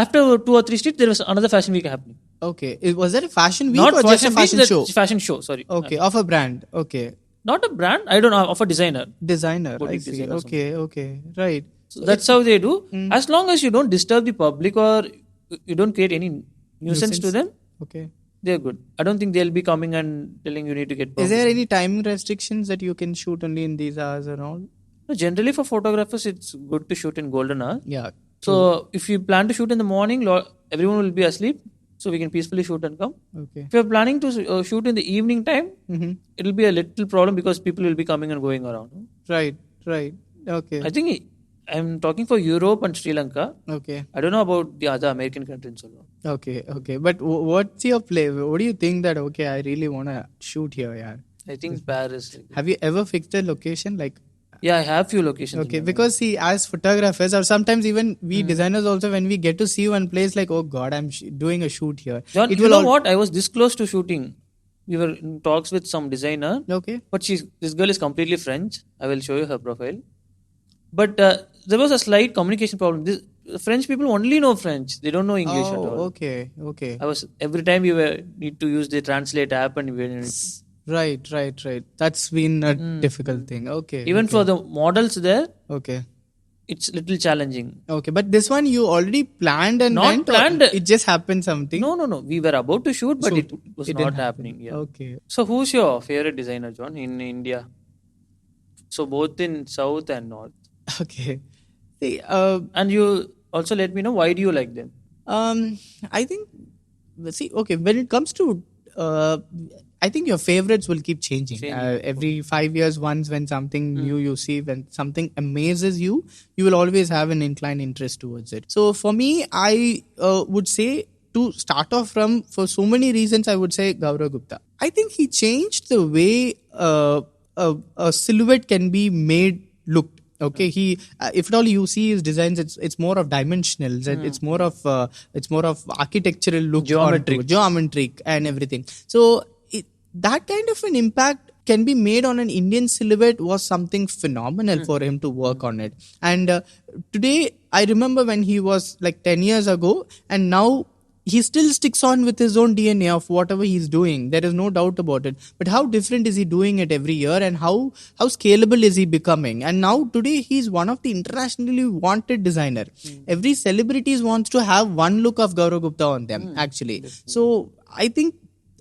A: After 2 or 3 streets, there was another fashion week happening.
B: Okay, was that a fashion week
A: Not
B: or just a fashion
A: week,
B: show?
A: Fashion show, sorry.
B: Okay, of a brand. Okay,
A: Not a brand, I don't know, of a designer.
B: designer. I
A: Boutique
B: see.
A: designer or
B: Okay, right.
A: So that's how they do. As long as you don't disturb the public or you don't create any nuisance to them,
B: Okay.
A: they're good. I don't think they'll be coming and telling you need to get
B: Is
A: permission.
B: there any time restrictions that you can shoot only in these hours and all?
A: No, generally for photographers, it's good to shoot in golden hour.
B: Yeah.
A: So if you plan to shoot in the morning, everyone will be asleep. So we can peacefully shoot and come.
B: Okay.
A: If you're planning to shoot in the evening time, it'll be a little problem because people will be coming and going around.
B: Right. Okay.
A: I think I'm talking for Europe and Sri Lanka.
B: Okay.
A: I don't know about the other American countries.
B: Okay. But what's your play? What do you think that, okay, I really want to shoot here, yeah?
A: I think Paris.
B: Have you ever fixed a location? Like,
A: yeah, I have few locations.
B: okay, because see, as photographers, or sometimes even we designers also, when we get to see one place, like, oh God, I'm doing a shoot here.
A: John, you know what? I was this close to shooting. We were in talks with some designer.
B: Okay.
A: But this girl is completely French. I will show you her profile. But there was a slight communication problem. French people only know French. They don't know English at all.
B: Okay.
A: Every time we need to use the translate app and we were
B: Right. That's been a difficult thing. Okay.
A: Even for the models there,
B: Okay.
A: it's little challenging.
B: Okay, but this one you already planned and
A: Not
B: went, or
A: planned.
B: it just happened something?
A: No. We were about to shoot, but it was
B: it
A: not
B: didn't
A: happening. Yeah.
B: Okay.
A: So who's your favorite designer, John, in India? So both in South and North.
B: Okay. See,
A: And you also let me know why do you like them?
B: I think, see, okay, when it comes to, I think your favorites will keep changing. Every 5 years once, when something new you see, when something amazes you, you will always have an inclined interest towards it. So for me, I would say, to start off from, for so many reasons, I would say Gaurav Gupta. I think he changed the way a silhouette can be made look. Okay, he if at all you see his designs, it's more of dimensionals and it's more of architectural look, geometric and everything. So that kind of an impact can be made on an Indian silhouette was something phenomenal for him to work on it. And today, I remember when he was like 10 years ago, and now he still sticks on with his own DNA of whatever he's doing. There is no doubt about it. But how different is he doing it every year, and how scalable is he becoming? And now today he's one of the internationally wanted designer. Every celebrity wants to have one look of Gaurav Gupta on them, actually. So I think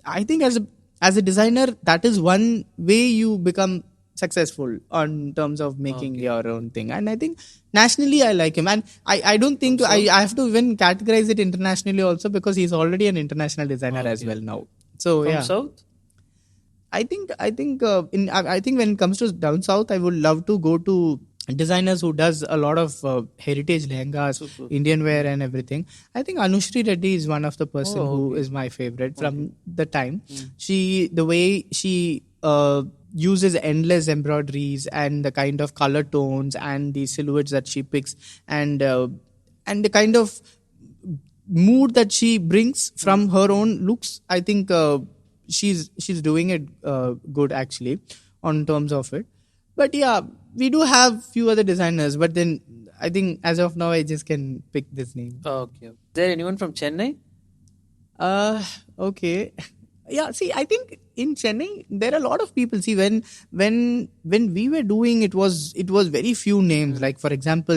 B: as a designer, that is one way you become successful on terms of making your own thing. And I think nationally I like him, and I don't think I have to even categorize it internationally also, because he's already an international designer as well now. So
A: From South?
B: I think when it comes to down south, I would love to go to designers who does a lot of heritage lehengas, Indian wear and everything. I think Anushri Reddy is one of the person who is my favorite from the time. The way she uses endless embroideries and the kind of color tones and the silhouettes that she picks, and the kind of mood that she brings from her own looks. I think she's doing it good actually on terms of it. But yeah, we do have few other designers, but then I think as of now I just can pick this name.
A: Okay. Is there anyone from Chennai?
B: Okay. Yeah, see, I think in Chennai there are a lot of people. See, when we were doing it was very few names. Like for example,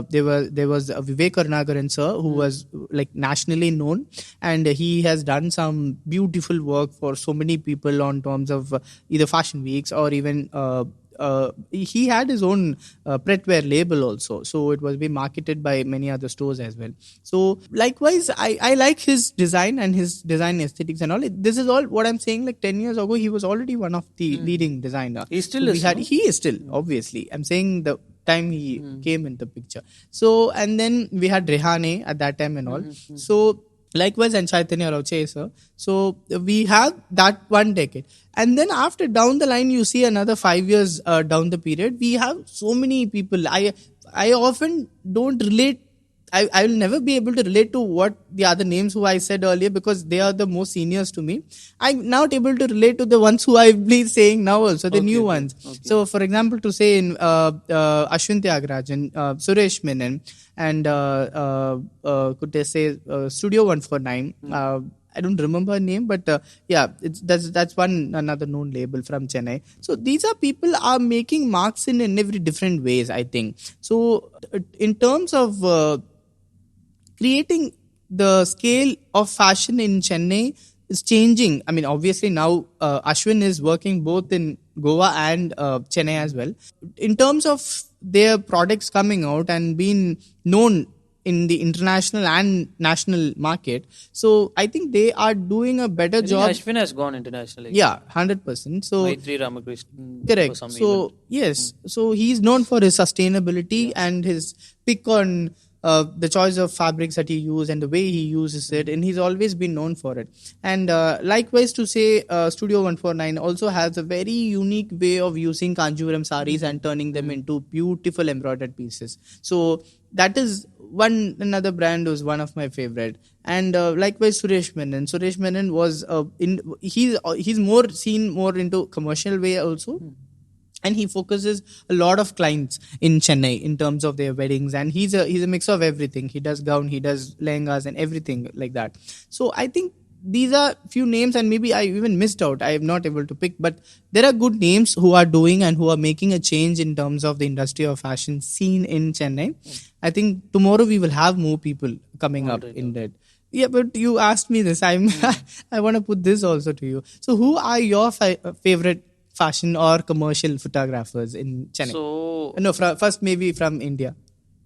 B: there was Vivek Karnagaran sir, who was like nationally known, and he has done some beautiful work for so many people on terms of either fashion weeks or even he had his own Pretwear label also, so it was being marketed by many other stores as well. So likewise, I like his design and his design aesthetics and all. This is all what I'm saying. Like 10 years ago, he was already one of the leading designer.
A: He still is.
B: He is still, obviously. I'm saying the time he came in the picture. So, and then we had Rehane at that time and all. So likewise, and Chaitanya Rauche sir. So we have that one decade. And then after down the line, you see another 5 years down the period, we have so many people. I often don't relate I will never be able to relate to what the other names who I said earlier, because they are the most seniors to me. I'm not able to relate to the ones who I've been saying now also, the new ones. So, for example, to say in Ashwin Tyagarajan, Suresh Menon, and could they say Studio 149. I don't remember her name, but that's one another known label from Chennai. So these are people are making marks in every different ways, I think. So in terms of creating the scale of fashion in Chennai is changing. I mean, obviously now Ashwin is working both in Goa and Chennai as well. In terms of their products coming out and being known in the international and national market, so I think they are doing a better job.
A: Ashwin has gone internationally.
B: Yeah, 100%. So
A: Maitri Ramakrishnan.
B: correct. So yes, so he's known for his sustainability and his pick on the choice of fabrics that he uses and the way he uses it, and he's always been known for it. And likewise, to say Studio 149 also has a very unique way of using Kanjivaram saris and turning them into beautiful embroidered pieces. So that is another brand was one of my favorite. And likewise Suresh Menon was he's more seen more into commercial way also. And he focuses a lot of clients in Chennai in terms of their weddings, and he's a mix of everything. He does gown, he does lehengas and everything like that. So I think these are few names, and maybe I even missed out. I am not able to pick, but there are good names who are doing and who are making a change in terms of the industry of fashion scene in Chennai. I think tomorrow we will have more people coming up in that. Yeah, but you asked me this. I want to put this also to you. So who are your favorite fashion or commercial photographers in Chennai?
A: So
B: No, first maybe from India.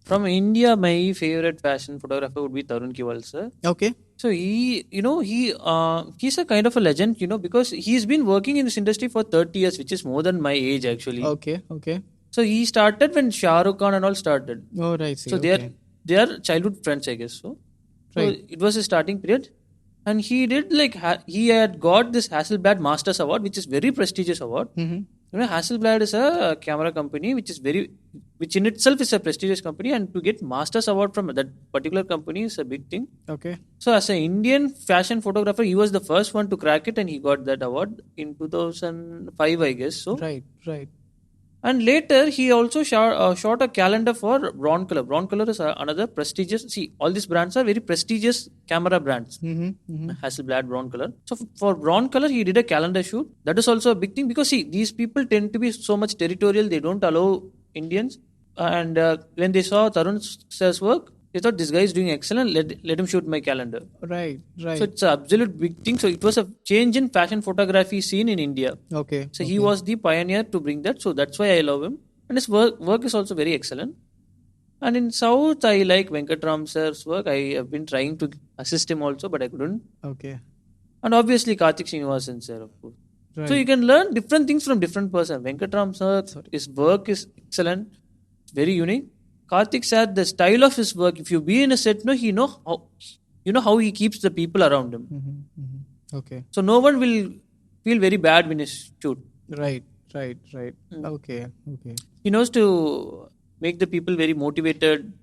A: From India, my favorite fashion photographer would be Tarun Kiwal, sir.
B: Okay.
A: So he's a kind of a legend, because he's been working in this industry for 30 years, which is more than my age actually.
B: Okay.
A: So he started when Shah Rukh Khan and all started.
B: Oh, right.
A: So they are childhood friends, I guess. So it was his starting period. And he did he had got this Hasselblad Masters Award, which is very prestigious award. Hasselblad is a camera company which in itself is a prestigious company, and to get Masters Award from that particular company is a big thing.
B: Okay.
A: So as an Indian fashion photographer, he was the first one to crack it, and he got that award in 2005, I guess. So
B: right.
A: And later, he also shot a calendar for Brown Color. Brown Color is another prestigious. See, all these brands are very prestigious camera brands. Hasselblad, Brown Color. So for Brown Color, he did a calendar shoot. That is also a big thing because, see, these people tend to be so much territorial. They don't allow Indians. And when they saw Tarun's work, they thought this guy is doing excellent. Let him shoot my calendar.
B: Right.
A: So it's an absolute big thing. So it was a change in fashion photography scene in India.
B: Okay.
A: So he was the pioneer to bring that. So that's why I love him. And his work is also very excellent. And in South, I like Venkatram sir's work. I have been trying to assist him also, but I couldn't.
B: Okay.
A: And obviously Karthik Srinivasan sir, of course.
B: Right.
A: So you can learn different things from different person. Venkatram sir, his work is excellent. It's very unique. Karthik said the style of his work, if you be in a set, you know how he keeps the people around him.
B: Okay.
A: So no one will feel very bad when he shoot.
B: Right. Okay.
A: He knows to make the people very motivated.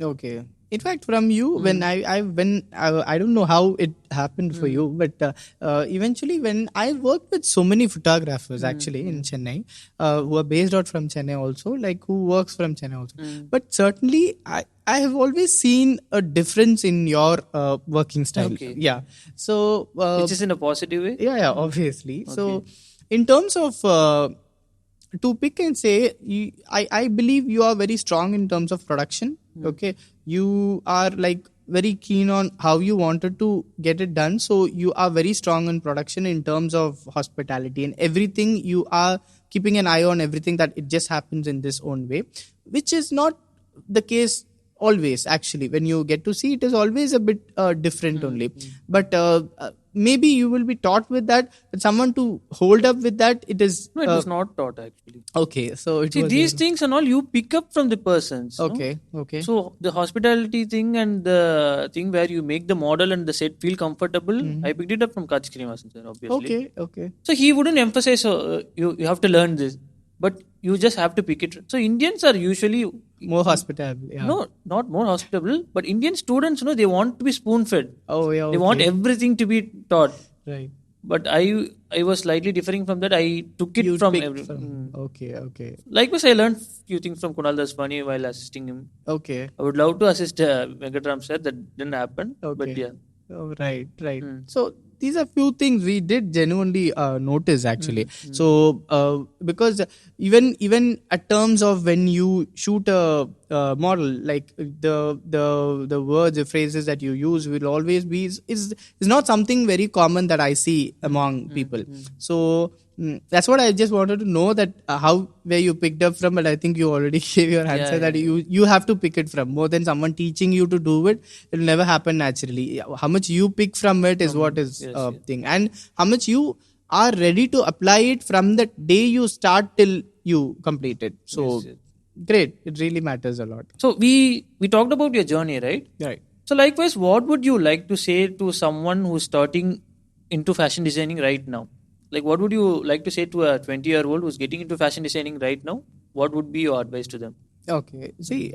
B: Okay. In fact, from you, when I don't know how it happened for you, but eventually when I worked with so many photographers actually in Chennai, who are based out from Chennai also, like who works from Chennai also. But certainly I have always seen a difference in your working style.
A: Okay.
B: Yeah. So
A: Which is in a positive way?
B: Yeah, obviously. Okay. So in terms of to pick and say, I believe you are very strong in terms of production. Okay, you are like very keen on how you wanted to get it done. So you are very strong in production in terms of hospitality and everything. You are keeping an eye on everything that it just happens in this own way, which is not the case always. Actually, when you get to see, it is always a bit different only. But maybe you will be taught with that, but someone to hold up with that, it is...
A: No, it was not taught actually.
B: Okay, so it
A: See,
B: was...
A: these things and all you pick up from the persons.
B: Okay.
A: So the hospitality thing and the thing where you make the model and the set feel comfortable, I picked it up from Karthik Srinivasan sir, obviously.
B: Okay.
A: So he wouldn't emphasize, you have to learn this. But you just have to pick it. So Indians are usually
B: More hospitable. Yeah.
A: no, not more hospitable, but Indian students, they want to be spoon fed.
B: Oh yeah.
A: They want
B: okay.
A: everything to be taught.
B: Right.
A: But I was slightly differing from that. I took it
B: You
A: from
B: picked
A: every.
B: from- Okay. Okay.
A: Likewise, I learned few things from Kunal Daswani while assisting him.
B: Okay.
A: I would love to assist Venkatram sir. That didn't happen.
B: Okay.
A: But yeah.
B: Oh, right. So these are few things we did genuinely notice actually. So because even at terms of when you shoot a model, like the words, the phrases that you use will always be is not something very common that I see among people. So that's what I just wanted to know, that how where you picked up from, but I think you already gave your answer that you have to pick it from, more than someone teaching you to do it. It will never happen naturally. How much you pick from it is what is thing, and how much you are ready to apply it from the day you start till you complete it. So great, it really matters a lot.
A: So we talked about your journey, right?
B: Right.
A: So likewise, what would you like to say to someone who's starting into fashion designing right now? Like, what would you like to say to a 20-year-old who's getting into fashion designing right now? What would be your advice to them?
B: Okay. See,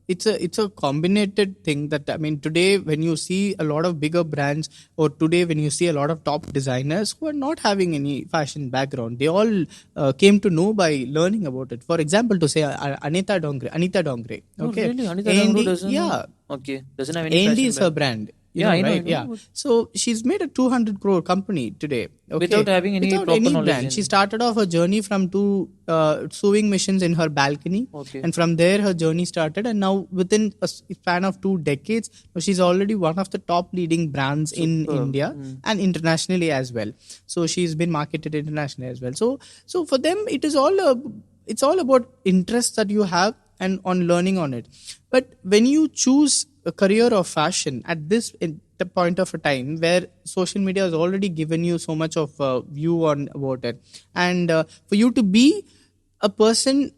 B: it's a combinated thing that, I mean, today when you see a lot of bigger brands, or today when you see a lot of top designers who are not having any fashion background, they all came to know by learning about it. For example, to say Anita Dongre. Okay.
A: Oh, really? Anita Dongre doesn't?
B: Yeah.
A: Okay. Doesn't have any
B: A&D
A: fashion
B: is her brand.
A: Yeah, I know.
B: Right? Yeah. So she's made a 200 crore company today. Okay?
A: Without having any proper knowledge.
B: Brand. She started off her journey from two sewing machines in her balcony.
A: Okay.
B: And from there her journey started. And now within a span of 2 decades, she's already one of the top leading brands in India and internationally as well. So she's been marketed internationally as well. So for them, it's all about interests that you have and on learning on it. But when you choose a career of fashion at this the point of a time where social media has already given you so much of view on about it, and for you to be a person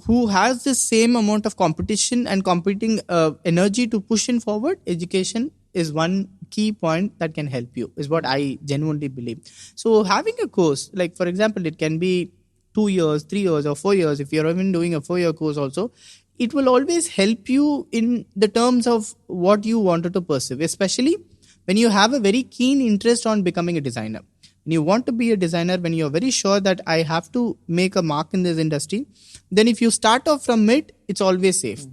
B: who has the same amount of competition and competing energy to push in forward, education is one key point that can help you, is what I genuinely believe. So having a course, like for example, it can be 2 years, 3 years or 4 years. If you're even doing a 4-year course also, it will always help you in the terms of what you wanted to pursue, especially when you have a very keen interest on becoming a designer. When you want to be a designer, when you're very sure that I have to make a mark in this industry, then if you start off from it, it's always safe.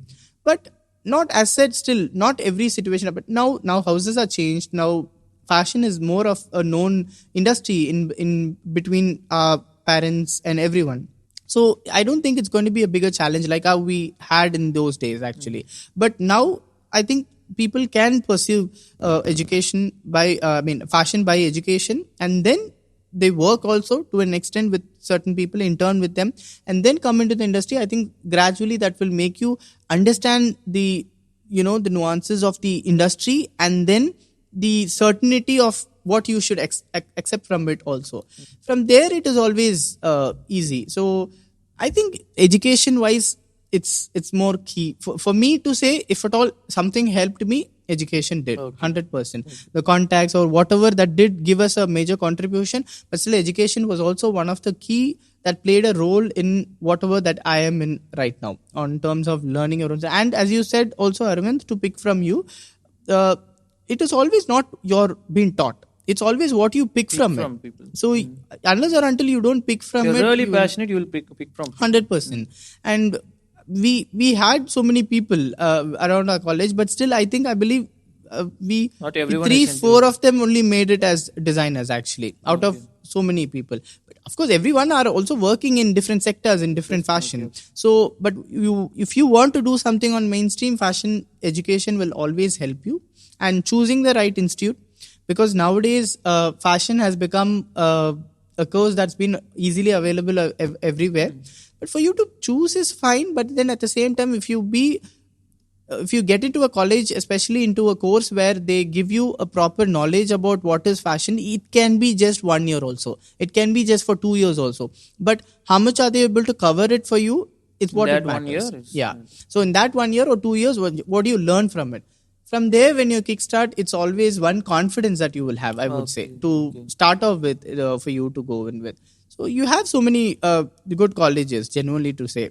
B: But not as said, still not every situation. But now houses are changed. Now fashion is more of a known industry in between parents and everyone. So I don't think it's going to be a bigger challenge like how we had in those days actually. But now I think people can pursue education by, fashion by education, and then they work also to an extent with certain people, intern with them, and then come into the industry. I think gradually that will make you understand the nuances of the industry, and then the certainty of what you should accept from it also. From there, it is always easy. So I think education wise, it's more key for me to say, if at all something helped me, education did. 100%. The contacts or whatever that did give us a major contribution, but still education was also one of the key that played a role in whatever that I am in right now on terms of learning your own. And as you said also, Arvind, to pick from you, it is always not your being taught. It's always what you pick from it.
A: People.
B: So unless or until you don't pick from
A: if
B: it,
A: you're really passionate, you will pick from people.
B: 100%. And we had so many people around our college, but still I believe
A: not everyone
B: 3-4 of them only made it as designers actually, out of so many people. But of course everyone are also working in different sectors in different fashion. So but if you want to do something on mainstream fashion, education will always help you, and choosing the right institute, because nowadays fashion has become a course that's been easily available everywhere. But for you to choose is fine, but then at the same time, if you get into a college, especially into a course where they give you a proper knowledge about what is fashion, it can be just 1 year also. It can be just for 2 years also. But how much are they able to cover it for you? It's what it matters.
A: 1 year?
B: Yeah. So in that 1 year or 2 years, what do you learn from it? From there, when you kickstart, it's always one confidence that you will have, I would say, to start off with, for you to go in with. So you have so many good colleges, genuinely to say.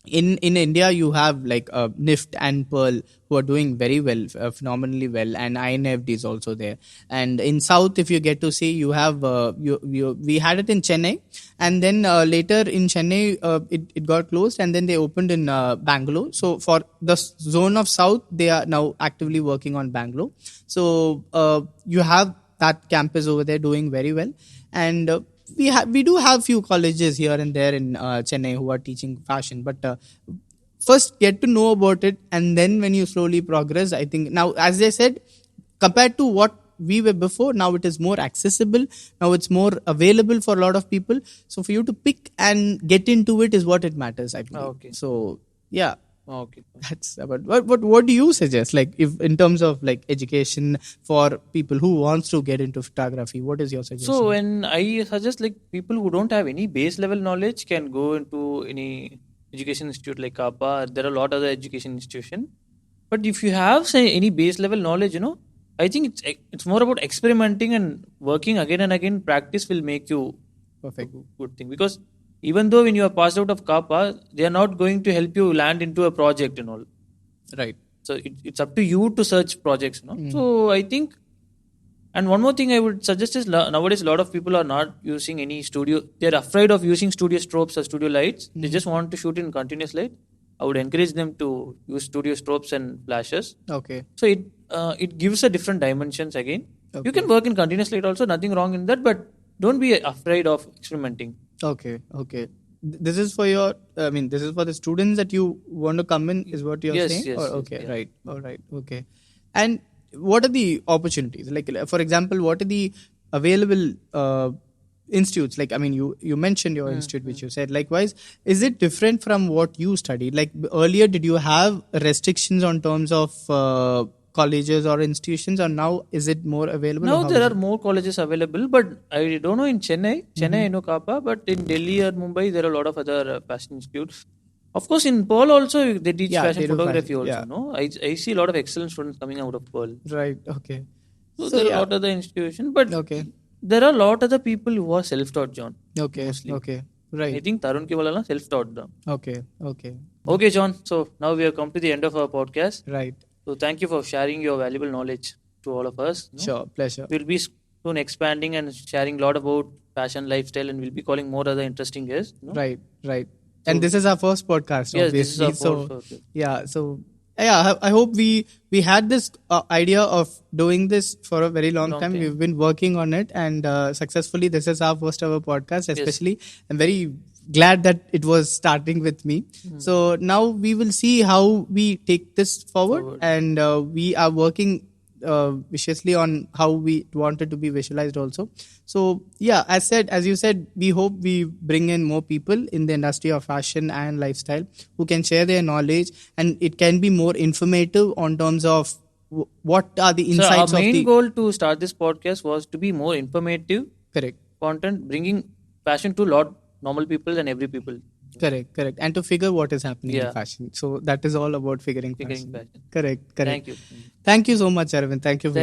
B: In India, you have like NIFT and Pearl who are doing very well, phenomenally well, and INFD is also there. And in South, if you get to see, you have we had it in Chennai, and then later in Chennai, it got closed, and then they opened in Bangalore. So for the zone of South, they are now actively working on Bangalore. So you have that campus over there doing very well, and we do have few colleges here and there in Chennai who are teaching fashion, but first get to know about it, and then when you slowly progress, I think now, as I said, compared to what we were before, now it is more accessible, now it's more available for a lot of people, so for you to pick and get into it is what it matters, I believe.
A: Okay.
B: So yeah,
A: Okay.
B: that's about what do you suggest, like, if in terms of like education for people who wants to get into photography, what is your suggestion?
A: So when I suggest, like, people who don't have any base level knowledge can go into any education institute like Kappa. There are a lot of other education institution. But if you have, say, any base level knowledge, I think it's more about experimenting and working again and again. Practice will make you
B: Perfect.
A: a good thing, because even though when you are passed out of Kappa, they are not going to help you land into a project and all.
B: Right.
A: So it's up to you to search projects. So I think, and one more thing I would suggest is, nowadays a lot of people are not using any studio. They're afraid of using studio strobes or studio lights. They just want to shoot in continuous light. I would encourage them to use studio strobes and flashes.
B: Okay.
A: So it gives a different dimensions again.
B: Okay.
A: You can work in continuous light also, nothing wrong in that, but don't be afraid of experimenting.
B: Okay. This is for this is for the students that you want to come in, is what you're
A: Yes,
B: saying?
A: yes,
B: Or,
A: yes,
B: okay,
A: yeah.
B: right. All right. Okay. And what are the opportunities? Like, for example, what are the available institutes? Like, you mentioned your institute, which you said. Likewise, is it different from what you studied? Like, earlier, did you have restrictions on terms of colleges or institutions, or now is it more available?
A: Now
B: or how
A: there
B: is
A: are
B: it?
A: more colleges available, but I don't know in Chennai. I know Kappa, but in Delhi or Mumbai, there are a lot of other fashion institutes. Of course, in Pearl also they teach
B: Yeah,
A: fashion
B: they do
A: photography
B: fashion,
A: also.
B: yeah.
A: No, I see a lot of excellent students coming out of Pearl.
B: Right. Okay.
A: So,
B: So,
A: there are
B: yeah.
A: a lot of the institutions, but
B: Okay.
A: there are a lot of the people who are self-taught, John.
B: Okay.
A: Mostly.
B: Okay.
A: I
B: Right.
A: think Tarun Kiwala self-taught them.
B: Okay.
A: Okay, John. So now we have come to the end of our podcast.
B: Right.
A: So thank you for sharing your valuable knowledge to all of us.
B: Sure. Pleasure.
A: We'll be soon expanding and sharing a lot about fashion, lifestyle, and we'll be calling more other interesting guests.
B: Right. And this is our first podcast,
A: Yes,
B: obviously.
A: this is our
B: so
A: first podcast.
B: yeah. So yeah, I hope we had this idea of doing this for a very long time. We've been working on it, and successfully, this is our first ever podcast. Especially, I'm very glad that it was starting with me. So now we will see how we take this forward. And we are working viciously on how we want it to be visualized also. So yeah, as you said, we hope we bring in more people in the industry of fashion and lifestyle who can share their knowledge, and it can be more informative on terms of what are the insights
A: so our
B: of
A: main
B: the
A: goal to start this podcast was to be more informative
B: correct
A: content, bringing fashion to a lot normal people and every people.
B: correct and to figure what is happening
A: Yeah.
B: in fashion. So that is all about figuring
A: Figuring
B: fashion.
A: fashion.
B: Correct.
A: Thank you.
B: Thank you so much, Arvind. Thank you for your